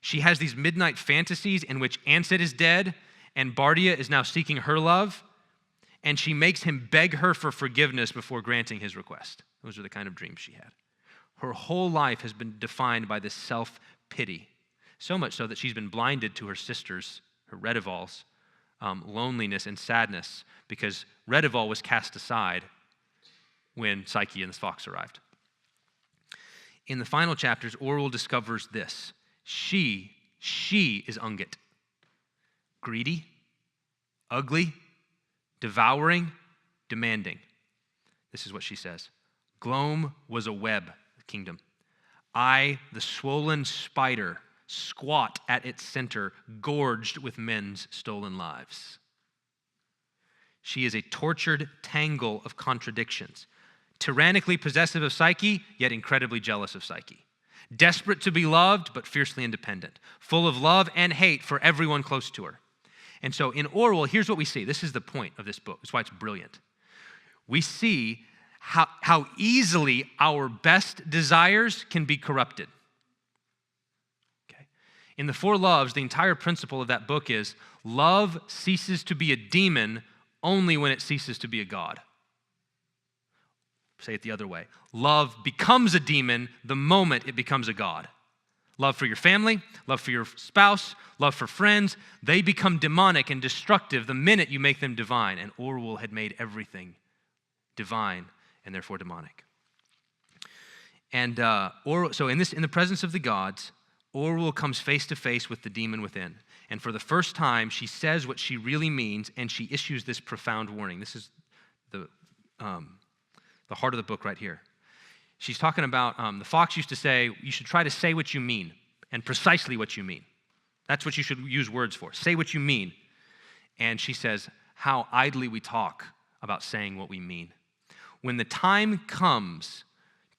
She has these midnight fantasies in which Anset is dead and Bardia is now seeking her love, and she makes him beg her for forgiveness before granting his request. Those are the kind of dreams she had. Her whole life has been defined by this self-pity, so much so that she's been blinded to her sisters, her Redivals, loneliness and sadness, because Redival was cast aside when Psyche and the fox arrived. In the final chapters, Orual discovers this. She is Ungit. Greedy, ugly, devouring, demanding. This is what she says. Glome was a web, kingdom. I, the swollen spider, squat at its center, gorged with men's stolen lives. She is a tortured tangle of contradictions. Tyrannically possessive of Psyche, yet incredibly jealous of Psyche. Desperate to be loved, but fiercely independent. Full of love and hate for everyone close to her. And so in Orual, here's what we see. This is the point of this book. That's why it's brilliant. We see how easily our best desires can be corrupted. Okay. In the Four Loves, the entire principle of that book is love ceases to be a demon only when it ceases to be a god. Say it the other way. Love becomes a demon the moment it becomes a god. Love for your family, love for your spouse, love for friends, they become demonic and destructive the minute you make them divine. And Orual had made everything divine and therefore demonic. And so in the presence of the gods, Orual comes face to face with the demon within. And for the first time, she says what she really means, and she issues this profound warning. This is the heart of the book right here. She's talking about, the fox used to say, you should try to say what you mean, and precisely what you mean. That's what you should use words for. Say what you mean. And she says, how idly we talk about saying what we mean. When the time comes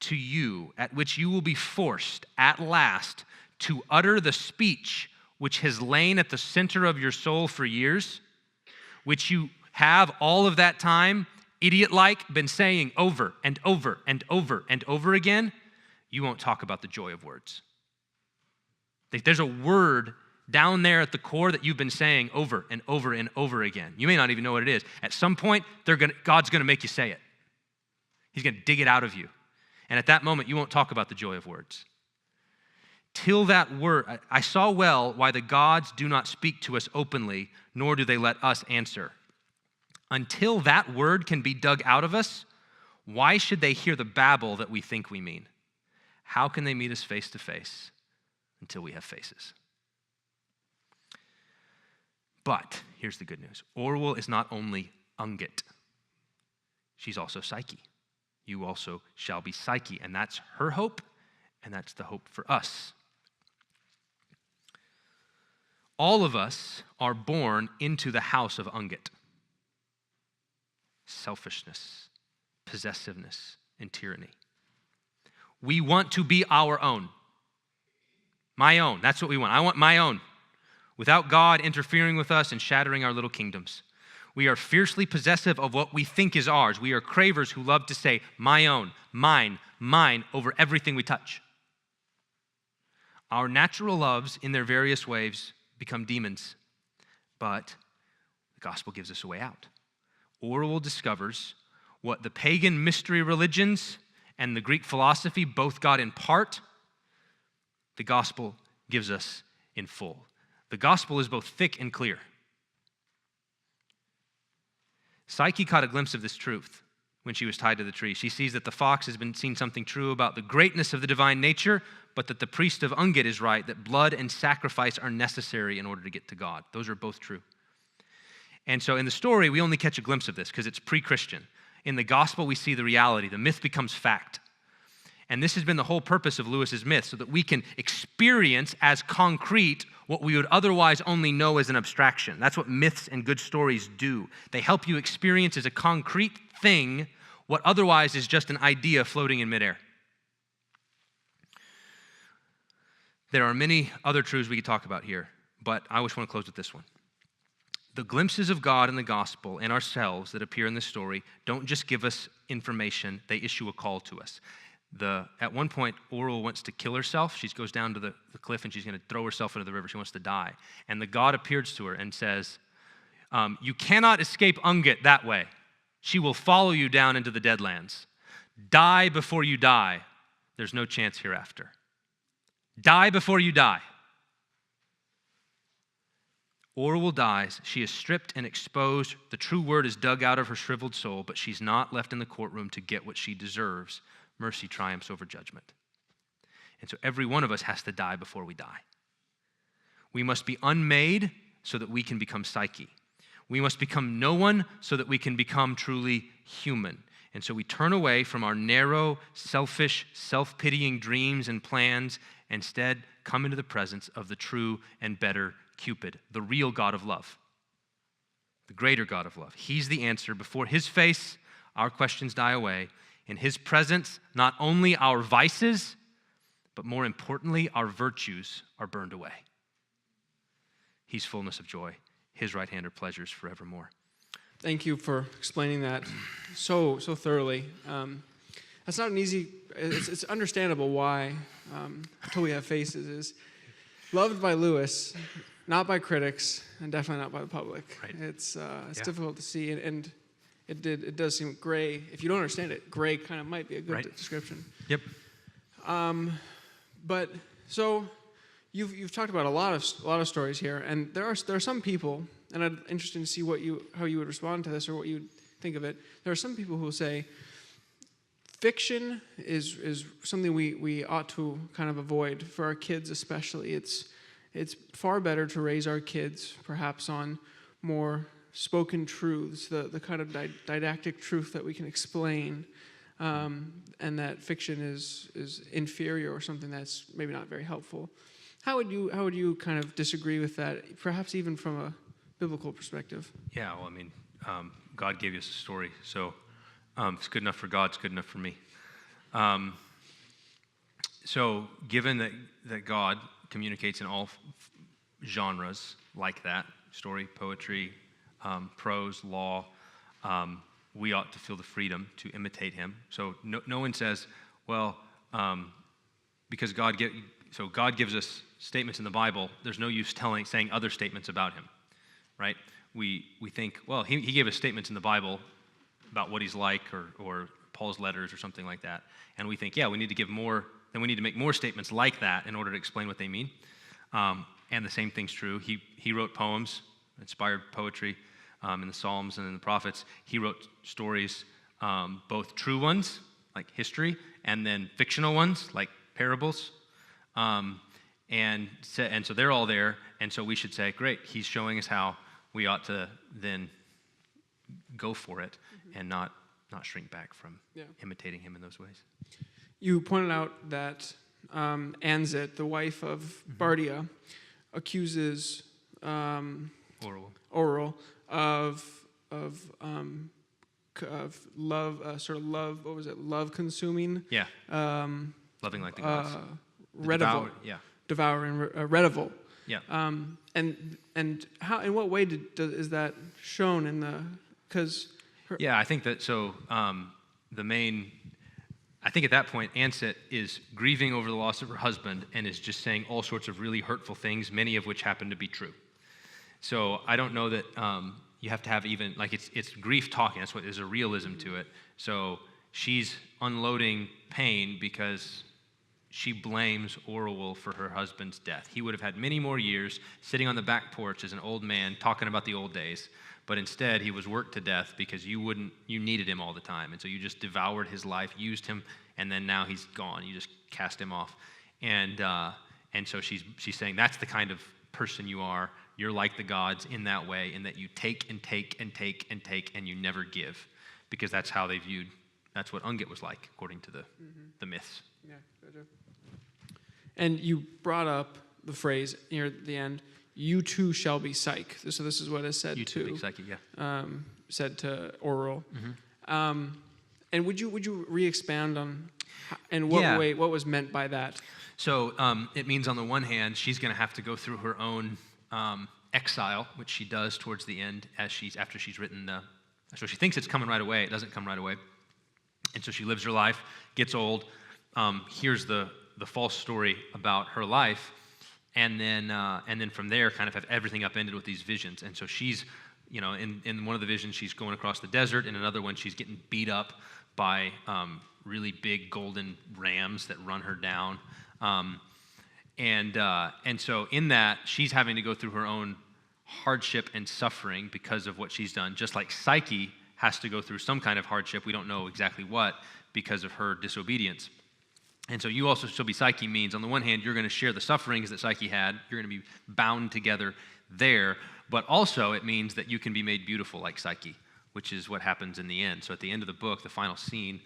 to you at which you will be forced at last to utter the speech which has lain at the center of your soul for years, which you have all of that time, idiot-like, been saying over and over and over and over again, you won't talk about the joy of words. There's a word down there at the core that you've been saying over and over and over again. You may not even know what it is. At some point, God's going to make you say it. He's going to dig it out of you. And at that moment, you won't talk about the joy of words. Till that word, I saw well why the gods do not speak to us openly, nor do they let us answer. Until that word can be dug out of us, why should they hear the babble that we think we mean? How can they meet us face to face until we have faces? But here's the good news. Orual is not only Ungit, she's also Psyche. You also shall be Psyche, and that's her hope, and that's the hope for us. All of us are born into the house of Ungit. Selfishness, possessiveness, and tyranny. We want to be our own. My own, that's what we want. I want my own. Without God interfering with us and shattering our little kingdoms. We are fiercely possessive of what we think is ours. We are cravers who love to say, my own, mine, mine, over everything we touch. Our natural loves, in their various ways, become demons. But the gospel gives us a way out. Orual discovers what the pagan mystery religions and the Greek philosophy both got in part, the gospel gives us in full. The gospel is both thick and clear. Psyche caught a glimpse of this truth when she was tied to the tree. She sees that the fox has been seen something true about the greatness of the divine nature, but that the priest of Ungit is right, that blood and sacrifice are necessary in order to get to God. Those are both true. And so in the story, we only catch a glimpse of this because it's pre-Christian. In the gospel, we see the reality. The myth becomes fact. And this has been the whole purpose of Lewis's myth, so that we can experience as concrete what we would otherwise only know as an abstraction. That's what myths and good stories do. They help you experience as a concrete thing what otherwise is just an idea floating in midair. There are many other truths we could talk about here, but I just want to close with this one. The glimpses of God in the gospel and ourselves that appear in this story don't just give us information, they issue a call to us. At one point, Orual wants to kill herself. She goes down to the cliff and she's going to throw herself into the river. She wants to die. And the God appears to her and says, you cannot escape Ungit that way. She will follow you down into the deadlands. Die before you die. There's no chance hereafter. Die before you die. Orual dies. She is stripped and exposed. The true word is dug out of her shriveled soul, but she's not left in the courtroom to get what she deserves. Mercy triumphs over judgment. And so every one of us has to die before we die. We must be unmade so that we can become Psyche. We must become no one so that we can become truly human. And so we turn away from our narrow, selfish, self-pitying dreams and plans, and instead come into the presence of the true and better Cupid, the real God of love, the greater God of love. He's the answer. Before his face, our questions die away. In his presence, not only our vices, but more importantly, our virtues are burned away. He's fullness of joy. His right hand are pleasures forevermore. Thank you for explaining that so thoroughly. That's not an easy, it's understandable why Until We Have Faces is loved by Lewis, not by critics, and definitely not by the public. Right. It's difficult to see, and it does seem gray. If you don't understand it, gray kind of might be a good description. Yep. But so you've talked about a lot of stories here, and there are some people, and I'm interested to see how you would respond to this or what you would think of it. There are some people who will say fiction is something we ought to kind of avoid for our kids especially. It's far better to raise our kids perhaps on more spoken truths, the kind of didactic truth that we can explain, and that fiction is inferior or something that's maybe not very helpful. How would you kind of disagree with that, perhaps even from a biblical perspective? Yeah, well, I mean, God gave us a story, so it's good enough for God, it's good enough for me. So given that God communicates in all genres like that, story, poetry, prose, law, we ought to feel the freedom to imitate him. So no one says, well, because God gives us statements in the Bible, there's no use saying other statements about him, right? We think, well, he gave us statements in the Bible about what he's like, or Paul's letters or something like that, and we think, yeah, we need to give more, then we need to make more statements like that in order to explain what they mean. And the same thing's true. He wrote poems, inspired poetry in the Psalms and in the prophets. He wrote stories, both true ones, like history, and then fictional ones, like parables. And so they're all there, and so we should say, great, he's showing us how we ought to then go for it and not shrink back from imitating him in those ways. You pointed out that Anzit, the wife of Bardia, accuses Orual of love, sort of love. What was it? Love consuming. Yeah. Loving like the gods. Redival. Devouring redival. Yeah. And how? In what way is that shown in the? Because. Yeah, I think that I think at that point, Anzit is grieving over the loss of her husband and is just saying all sorts of really hurtful things, many of which happen to be true. So I don't know that you have to have even, like it's grief talking, that's what, there's a realism to it. So she's unloading pain because she blames Orual for her husband's death. He would have had many more years sitting on the back porch as an old man talking about the old days. But instead, he was worked to death because you needed him all the time. And so you just devoured his life, used him, and then now he's gone. You just cast him off. And so she's saying that's the kind of person you are. You're like the gods in that way, in that you take and take and take and take, and you never give. Because that's how they viewed, that's what Ungit was like, according to the myths. Yeah, gotcha. And you brought up the phrase near the end, you too shall be Psyche. So this is what is said to Psyche, yeah. Said to Orual. Mm-hmm. And would you re-expound on in what way, what was meant by that? So it means on the one hand, she's going to have to go through her own exile, which she does towards the end after she's written so she thinks it's coming right away. It doesn't come right away. And so she lives her life, gets old, hears the false story about her life, and then from there kind of have everything upended with these visions. And so she's in one of the visions, she's going across the desert. In another one, she's getting beat up by really big golden rams that run her down. And so in that, she's having to go through her own hardship and suffering because of what she's done, just like Psyche has to go through some kind of hardship. We don't know exactly what, because of her disobedience. And so you also shall be Psyche means, on the one hand, you're going to share the sufferings that Psyche had. You're going to be bound together there. But also it means that you can be made beautiful like Psyche, which is what happens in the end. So at the end of the book, the final scene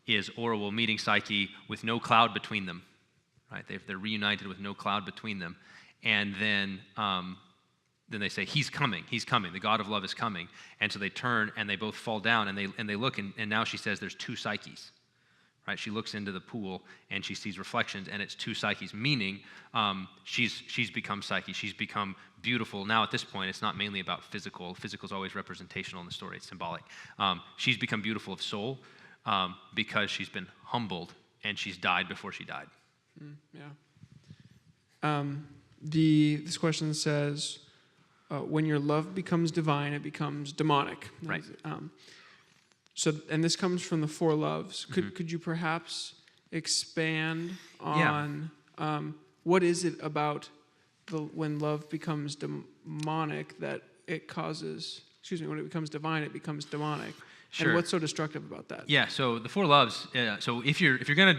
is Orual meeting Psyche with no cloud between them. Right? They're reunited with no cloud between them. And then they say, he's coming, the God of love is coming. And so they turn and they both fall down and they look, and now she says there's two Psyches. Right? She looks into the pool and she sees reflections, and it's two Psyches, meaning she's become Psyche. She's become beautiful. Now at this point, it's not mainly about physical. Physical is always representational in the story. It's symbolic. She's become beautiful of soul because she's been humbled, and she's died before she died. This question says, when your love becomes divine, it becomes demonic. Right. And this comes from the four loves. Could you perhaps expand on what is it about when love becomes demonic that it causes? When it becomes divine, it becomes demonic. Sure. And what's so destructive about that? Yeah. So the four loves. So if you're gonna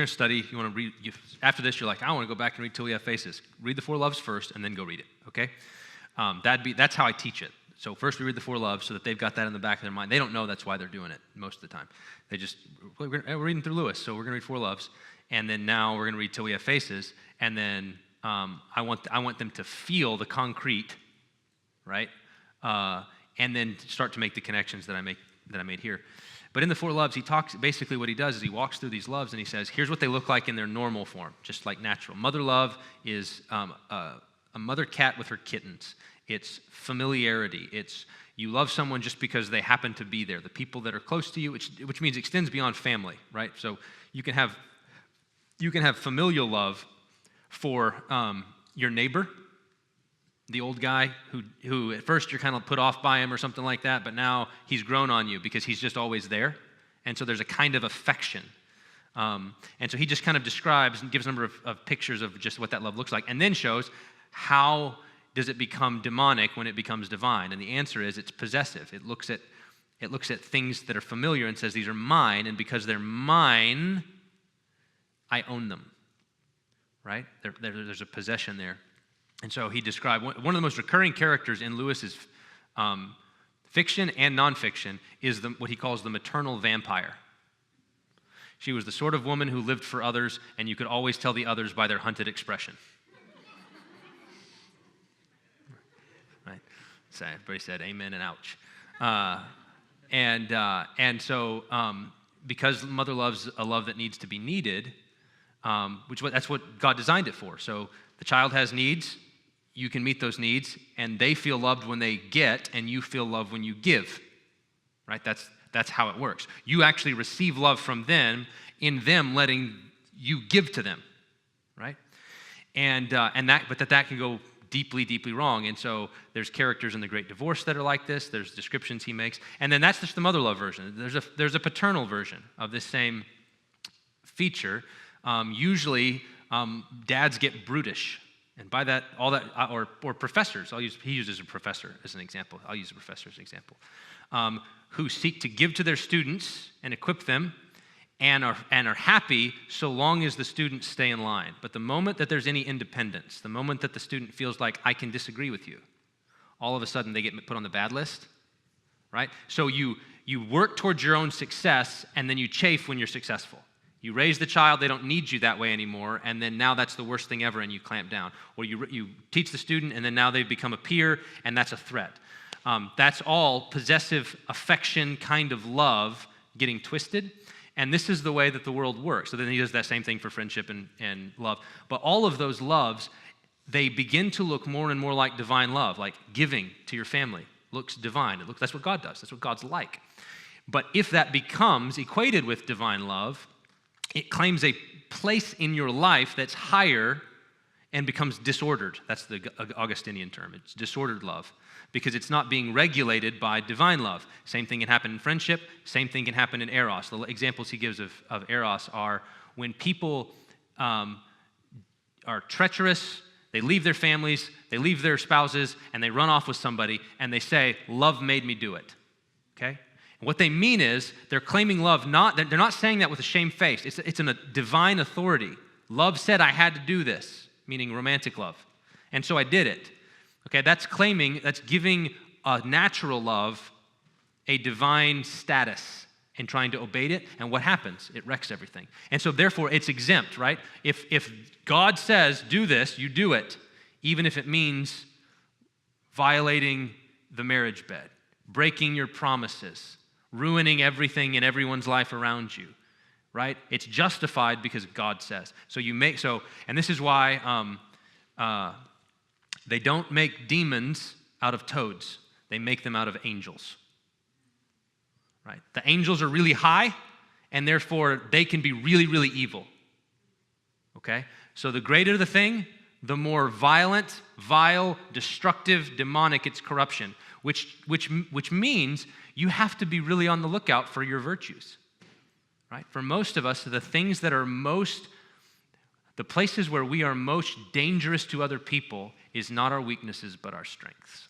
study, you want to read. After this, you're like, I want to go back and read Till We Have Faces. Read the four loves first, and then go read it. Okay. That's how I teach it. So first we read the four loves so that they've got that in the back of their mind. They don't know that's why they're doing it most of the time. We're reading through Lewis, so we're going to read four loves, and then now we're going to read Till We Have Faces, and then I want them to feel the concrete, right? And then start to make the connections that I made here. But in the four loves, basically what he does is he walks through these loves and he says, here's what they look like in their normal form, just like natural. Mother love is a mother cat with her kittens. It's familiarity. It's you love someone just because they happen to be there, the people that are close to you, which means extends beyond family, right? So you can have familial love for your neighbor, the old guy who at first you're kind of put off by him or something like that, but now he's grown on you because he's just always there. And so there's a kind of affection. And so he just kind of describes and gives a number of pictures of just what that love looks like, and then shows how does it become demonic when it becomes divine? And the answer is it's possessive. It looks at things that are familiar and says, these are mine, and because they're mine, I own them, right? There's a possession there. And so he described, one of the most recurring characters in Lewis's fiction and nonfiction is what he calls the maternal vampire. She was the sort of woman who lived for others, and you could always tell the others by their hunted expression. So everybody said amen and ouch. And so because mother loves a love that needs to be needed, that's what God designed it for. So the child has needs, you can meet those needs, and they feel loved when they get, and you feel loved when you give. Right? That's how it works. You actually receive love from them in them letting you give to them. Right? But that can go deeply, deeply wrong. And so there's characters in The Great Divorce that are like this. There's descriptions he makes. And then that's just the mother love version. There's a paternal version of this same feature. Usually, dads get brutish. And by that, or professors, he uses a professor as an example. I'll use a professor as an example. Who seek to give to their students and equip them and are happy so long as the students stay in line. But the moment that there's any independence, the moment that the student feels like, I can disagree with you, all of a sudden they get put on the bad list, right? So you work towards your own success, and then you chafe when you're successful. You raise the child, they don't need you that way anymore, and then now that's the worst thing ever, and you clamp down. Or you teach the student, and then now they've become a peer, and that's a threat. That's all possessive affection kind of love getting twisted. And this is the way that the world works. So then he does that same thing for friendship and love. But all of those loves, they begin to look more and more like divine love, like giving to your family looks divine. That's what God does. That's what God's like. But if that becomes equated with divine love, it claims a place in your life that's higher and becomes disordered. That's the Augustinian term. It's disordered love because it's not being regulated by divine love. Same thing can happen in friendship. Same thing can happen in eros. The examples he gives of eros are when people are treacherous, they leave their families, they leave their spouses, and they run off with somebody, and they say, love made me do it, okay? And what they mean is they're claiming love, they're not saying that with a shame-faced. It's in a divine authority. Love said I had to do this, meaning romantic love, and so I did it, okay? That's giving a natural love a divine status and trying to obey it, and what happens? It wrecks everything. And so therefore, it's exempt, right? If God says, do this, you do it, even if it means violating the marriage bed, breaking your promises, ruining everything in everyone's life around you, right? It's justified because God says. And this is why they don't make demons out of toads. They make them out of angels. Right? The angels are really high, and therefore they can be really, really evil. Okay? So the greater the thing, the more violent, vile, destructive, demonic its corruption, which means you have to be really on the lookout for your virtues. Right? For most of us, the things that are the places where we are most dangerous to other people is not our weaknesses, but our strengths.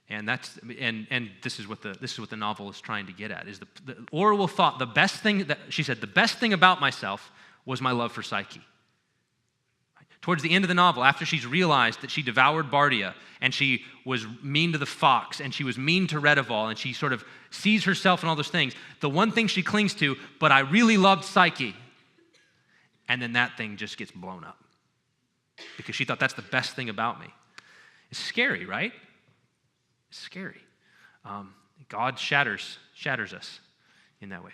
And this is what the novel is trying to get at. Is the Orual thought the best thing about myself was my love for Psyche. Right? Towards the end of the novel, after she's realized that she devoured Bardia and she was mean to the fox and she was mean to Redival and she sort of sees herself and all those things, the one thing she clings to, but I really loved Psyche. And then that thing just gets blown up because she thought that's the best thing about me. It's scary, right? It's scary. God shatters us in that way.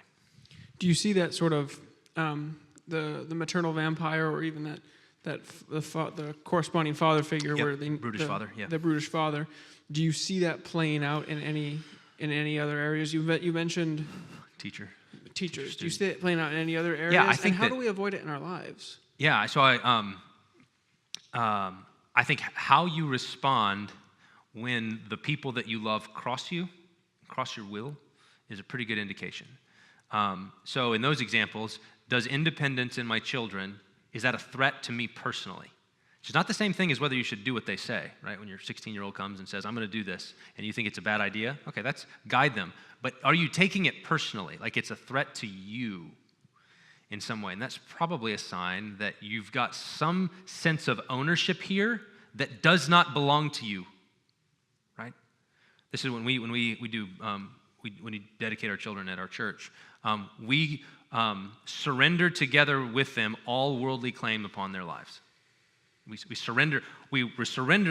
Do you see that sort of the maternal vampire, or even the corresponding father figure, yep. where the brutish father? Do you see that playing out in any other areas? You mentioned teachers. Do you see it playing out in any other areas? Yeah, I think. And how do we avoid it in our lives? Yeah, so I think how you respond when the people that you love cross your will, is a pretty good indication. So in those examples, does independence in my children, is that a threat to me personally? It's not the same thing as whether you should do what they say, right? When your 16-year-old comes and says, I'm going to do this, and you think it's a bad idea, okay, that's guide them. But are you taking it personally, like it's a threat to you in some way? And that's probably a sign that you've got some sense of ownership here that does not belong to you. Right? This is when we dedicate our children at our church. We surrender together with them all worldly claim upon their lives. We surrender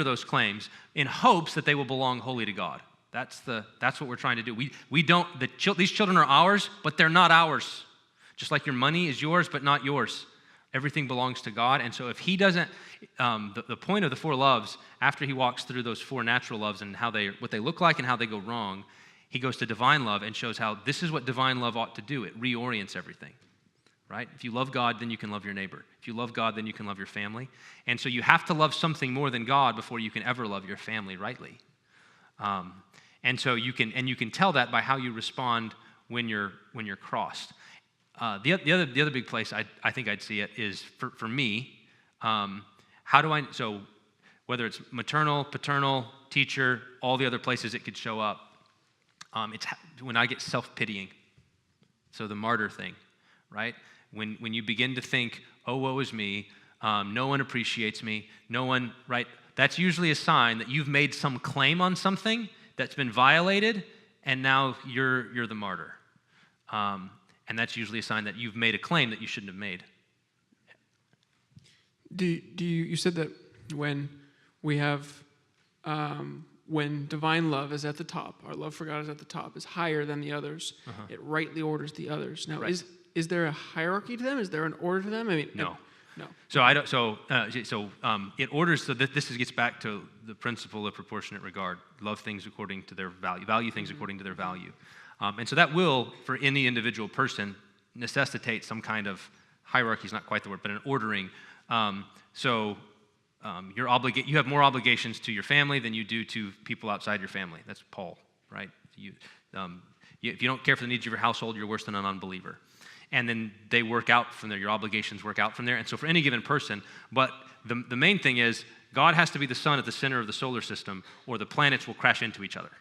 those claims in hopes that they will belong wholly to God. That's what we're trying to do. These children are ours, but they're not ours. Just like your money is yours, but not yours. Everything belongs to God, and so if he doesn't, the point of the four loves, after he walks through those four natural loves and what they look like and how they go wrong, he goes to divine love and shows how this is what divine love ought to do. It reorients everything, right? If you love God, then you can love your neighbor. If you love God, then you can love your family. And so you have to love something more than God before you can ever love your family rightly. And so you can tell that by how you respond when you're crossed. The other big place I think I'd see it is for me. So whether it's maternal, paternal, teacher, all the other places it could show up, it's when I get self-pitying. So the martyr thing, right? When you begin to think, oh, woe is me, no one appreciates me, no one, right? That's usually a sign that you've made some claim on something that's been violated, and now you're the martyr. And that's usually a sign that you've made a claim that you shouldn't have made. You said that when we have, when divine love is at the top, our love for God is at the top, is higher than the others, it rightly orders the others. Now, right. Is there a hierarchy to them? Is there an order to them? I mean, no. No. So I don't. So it orders. So this gets back to the principle of proportionate regard. Love things according to their value. Value things according to their value. And so that will, for any individual person, necessitate some kind of hierarchy is not quite the word, but an ordering. You have more obligations to your family than you do to people outside your family. That's Paul, right? If you don't care for the needs of your household, you're worse than an unbeliever. And then they work out from there. Your obligations work out from there. And so for any given person, but the main thing is God has to be the sun at the center of the solar system, or the planets will crash into each other.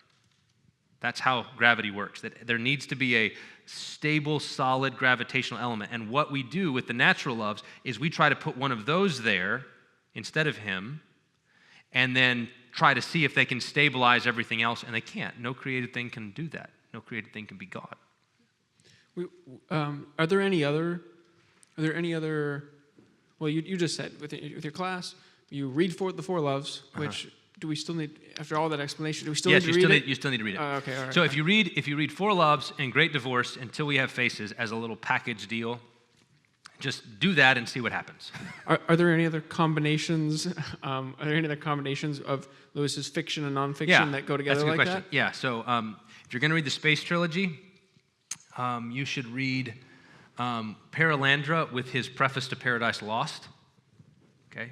That's how gravity works. That there needs to be a stable, solid gravitational element. And what we do with the natural loves is we try to put one of those there instead of him, and then try to see if they can stabilize everything else, and they can't. No created thing can do that. No created thing can be God. Are there any other? Well, you just said with your class, you read the four loves, which do we still need, after all that explanation, do we still need to read it? Yes, you still need to read it. Okay, all right. So if you read Four Loves and Great Divorce Until We Have Faces as a little package deal, just do that and see what happens. Are there any other combinations? Of Lewis's fiction and nonfiction that go together like question. that? Yeah. So if you're going to read the Space Trilogy, you should read Paralandra with his preface to Paradise Lost. Okay.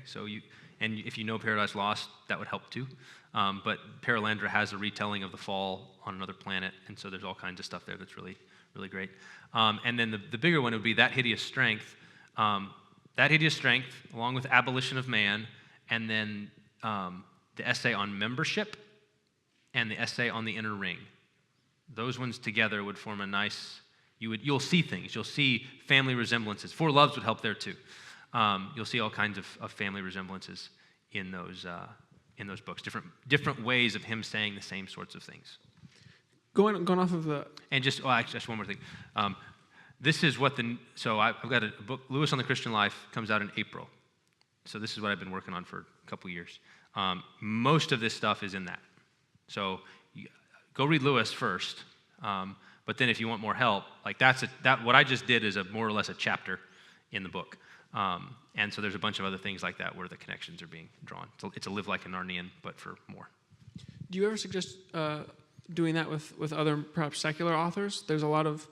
And if you know Paradise Lost, that would help too. But Paralandra has a retelling of the fall on another planet, and so there's all kinds of stuff there that's really, really great. And then the bigger one would be That Hideous Strength. That Hideous Strength, along with Abolition of Man, and then the essay on membership and the essay on the inner ring. Those ones together would form a nice. You'll see things. You'll see family resemblances. Four Loves would help there too. You'll see all kinds of family resemblances in those books. Different ways of him saying the same sorts of things. Going off of the... And just one more thing. This is what I've got a book, Lewis on the Christian Life, comes out in April. So this is what I've been working on for a couple years. Most of this stuff is in that. So go read Lewis first. But then if you want more help, like what I just did is more or less a chapter in the book. And so there's a bunch of other things like that where the connections are being drawn. So it's a Live Like a Narnian, but for more. Do you ever suggest doing that with other perhaps secular authors? There's a lot of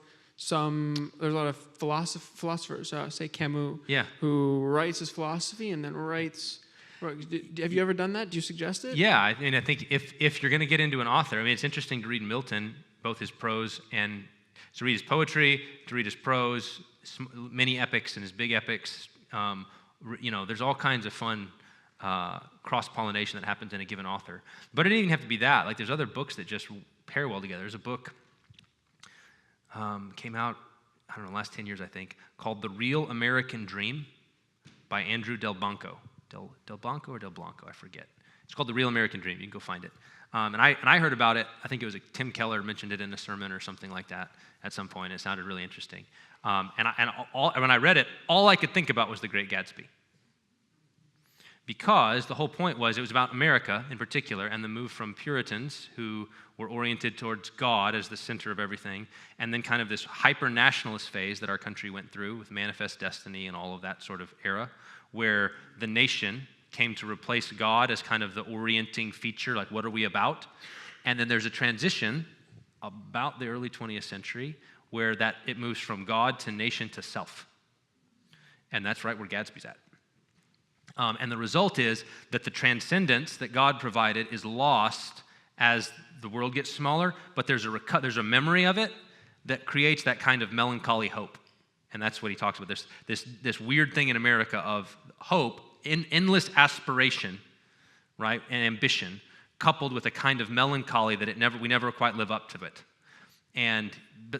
philosophers, say Camus, who writes his philosophy and then writes. Have you ever done that? Do you suggest it? Yeah, I think if you're going to get into an author, it's interesting to read Milton, both his prose and to read his poetry, to read his prose, many epics and his big epics. There's all kinds of fun cross-pollination that happens in a given author. But it didn't even have to be that. Like there's other books that just pair well together. There's a book came out, last 10 years, I think, called The Real American Dream by Andrew Del Blanco. Del Blanco or Del Blanco, I forget. It's called The Real American Dream. You can go find it. And I heard about it. I think it was Tim Keller mentioned it in a sermon or something like that at some point. It sounded really interesting. And when I read it, all I could think about was The Great Gatsby. Because the whole point was it was about America in particular and the move from Puritans who were oriented towards God as the center of everything, and then kind of this hyper-nationalist phase that our country went through with Manifest Destiny and all of that sort of era, where the nation came to replace God as kind of the orienting feature, like what are we about? And then there's a transition about the early 20th century where it moves from God to nation to self. And that's right where Gatsby's at. And the result is that the transcendence that God provided is lost as the world gets smaller, but there's a memory of it that creates that kind of melancholy hope. And that's what he talks about, this weird thing in America of hope, endless aspiration, right, and ambition, coupled with a kind of melancholy that we never quite live up to it. And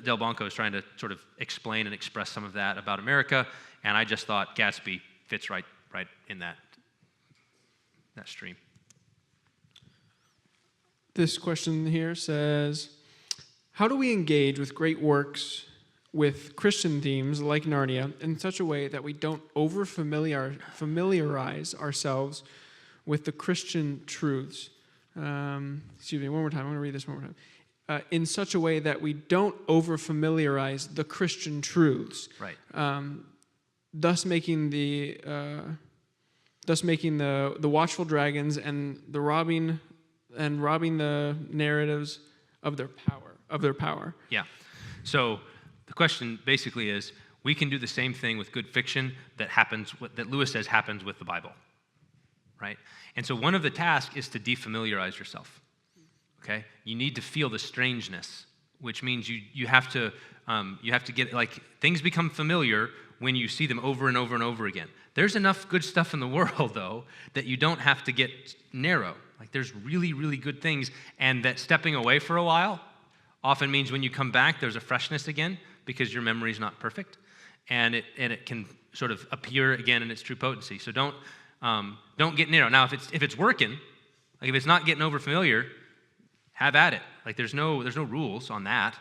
Del Blanco is trying to sort of explain and express some of that about America, and I just thought Gatsby fits right in that stream. This question here says, how do we engage with great works with Christian themes like Narnia in such a way that we don't familiarize ourselves with the Christian truths? Excuse me, one more time. I'm going to read this one more time. In such a way that we don't over-familiarize the Christian truths. Right. Thus making the watchful dragons and robbing the narratives of their power. Yeah. So the question basically is, We can do the same thing with good fiction that Lewis says happens with the Bible, right? And so one of the tasks is to defamiliarize yourself, okay? You need to feel the strangeness, which means you have to get, like, things become familiar when you see them over and over and over again. There's enough good stuff in the world, though, that you don't have to get narrow. Like, there's really, really good things, and that stepping away for a while often means when you come back, there's a freshness again because your memory's not perfect, and it can sort of appear again in its true potency. So don't get narrow. Now, if it's working, like if it's not getting over familiar, have at it. Like there's no rules on that.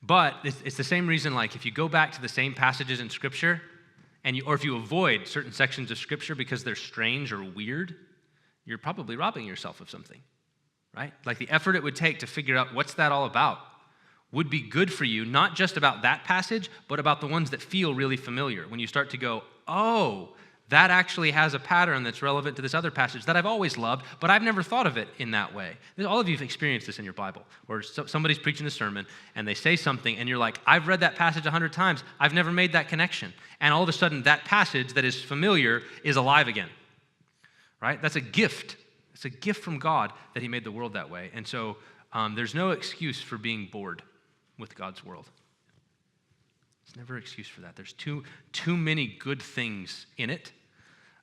But it's the same reason, like if you go back to the same passages in Scripture, or if you avoid certain sections of Scripture because they're strange or weird, you're probably robbing yourself of something, right? Like the effort it would take to figure out what's that all about would be good for you, not just about that passage, but about the ones that feel really familiar. When you start to go, oh, that actually has a pattern that's relevant to this other passage that I've always loved, but I've never thought of it in that way. All of you have experienced this in your Bible, where somebody's preaching a sermon, and they say something, and you're like, I've read that passage 100 times. I've never made that connection. And all of a sudden, that passage that is familiar is alive again, right? That's a gift. It's a gift from God that he made the world that way. And so there's no excuse for being bored with God's world. There's never an excuse for that. There's too many good things in it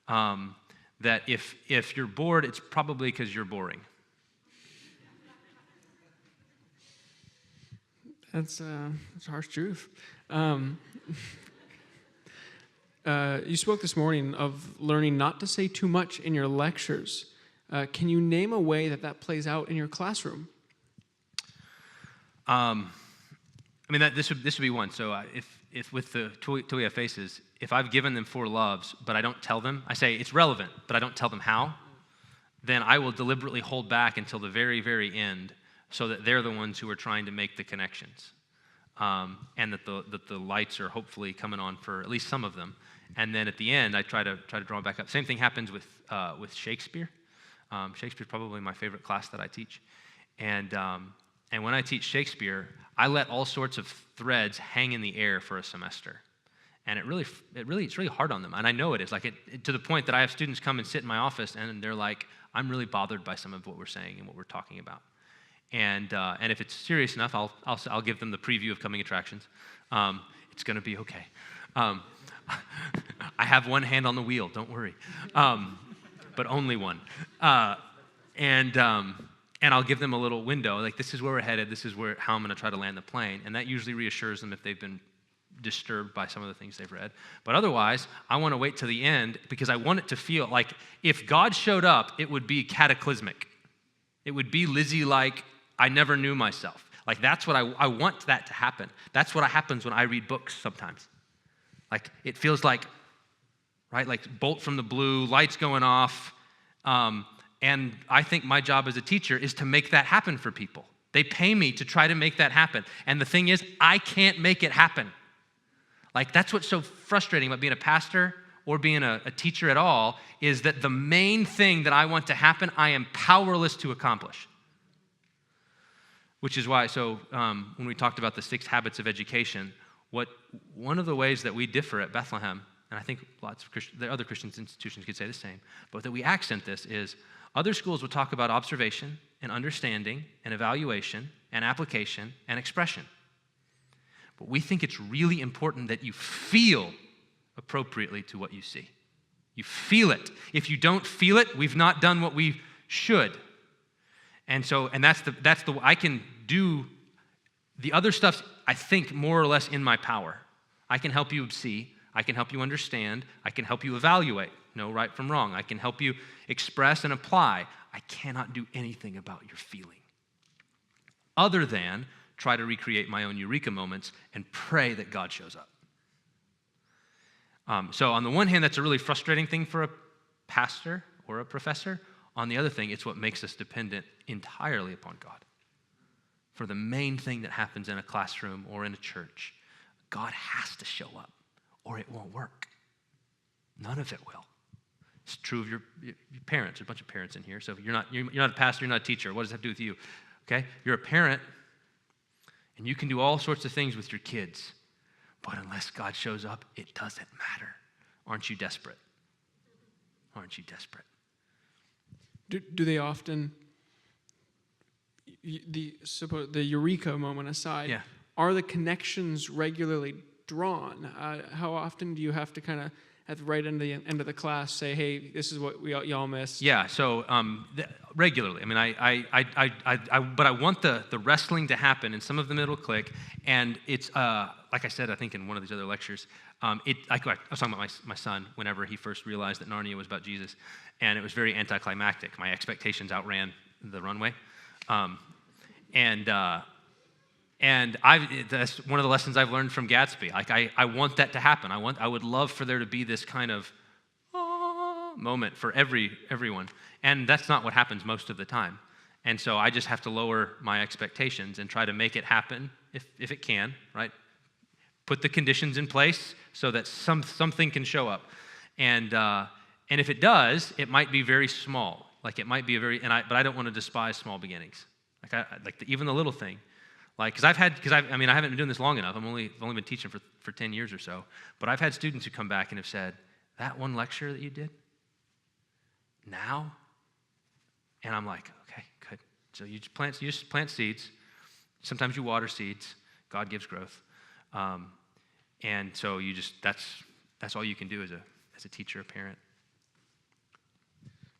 that if you're bored, it's probably because you're boring. That's harsh truth. You spoke this morning of learning not to say too much in your lectures. Can you name a way that plays out in your classroom? This would be one. So if with the Till We Have Faces, if I've given them 4 loves, but I don't tell them, I say it's relevant, but I don't tell them how, then I will deliberately hold back until the very, very end so that they're the ones who are trying to make the connections. And that the lights are hopefully coming on for at least some of them. And then at the end, I try to draw it back up. Same thing happens with Shakespeare. Shakespeare's probably my favorite class that I teach. And when I teach Shakespeare, I let all sorts of threads hang in the air for a semester. And it's really hard on them. And I know it is, like to the point that I have students come and sit in my office and they're like, I'm really bothered by some of what we're saying and what we're talking about. And if it's serious enough, I'll give them the preview of coming attractions. It's going to be okay. I have one hand on the wheel, don't worry. But only one. And I'll give them a little window, like this is where we're headed, this is how I'm going to try to land the plane. And that usually reassures them if they've been disturbed by some of the things they've read. But otherwise, I want to wait till the end because I want it to feel like if God showed up, it would be cataclysmic. It would be Lizzie-like, I never knew myself. Like that's what I want that to happen. That's what happens when I read books sometimes. Like it feels like, right, like bolt from the blue, lights going off. And I think my job as a teacher is to make that happen for people. They pay me to try to make that happen. And the thing is, I can't make it happen. Like that's what's so frustrating about being a pastor or being a teacher at all, is that the main thing that I want to happen, I am powerless to accomplish. Which is why, when we talked about the 6 habits of education, one of the ways that we differ at Bethlehem, and I think lots of the other Christian institutions could say the same, but that we accent this is other schools would talk about observation and understanding and evaluation and application and expression. But we think it's really important that you feel appropriately to what you see. You feel it. If you don't feel it, we've not done what we should. And that's the I can do the other stuff, I think, more or less in my power. I can help you see. I can help you understand. I can help you evaluate, know right from wrong. I can help you express and apply. I cannot do anything about your feeling other than try to recreate my own eureka moments and pray that God shows up. So on the one hand, that's a really frustrating thing for a pastor or a professor. On the other thing, it's what makes us dependent entirely upon God. For the main thing that happens in a classroom or in a church, God has to show up or it won't work. None of it will. It's true of your parents. There's a bunch of parents in here. So if you're not a pastor, you're not a teacher. What does that have to do with you? Okay? You're a parent, and you can do all sorts of things with your kids. But unless God shows up, it doesn't matter. Aren't you desperate? Aren't you desperate? Do they often, the eureka moment aside, Yeah. are the connections regularly drawn? How often do you have to kind of at the right end of the class say, hey, this is what y'all missed? Yeah, so regularly. I mean, but I want the wrestling to happen, and some of them it'll click. And it's like I said, I think in one of these other lectures, I was talking about my son whenever he first realized that Narnia was about Jesus, and it was very anticlimactic. My expectations outran the runway, and that's one of the lessons I've learned from Gatsby. Like I want that to happen. I would love for there to be this kind of moment for everyone, and that's not what happens most of the time. And so I just have to lower my expectations and try to make it happen if it can, right? Put the conditions in place so that something can show up, and if it does, it might be very small. Like it might be but I don't want to despise small beginnings. Even the little thing. I haven't been doing this long enough. I've only been teaching for 10 years or so. But I've had students who come back and have said, that one lecture that you did, now? And I'm like, okay, good. So you just plant seeds. Sometimes you water seeds. God gives growth. And so that's all you can do as a teacher, a parent.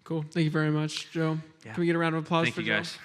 Cool. Thank you very much, Joe. Yeah. Can we get a round of applause Thank for you Joe? guys.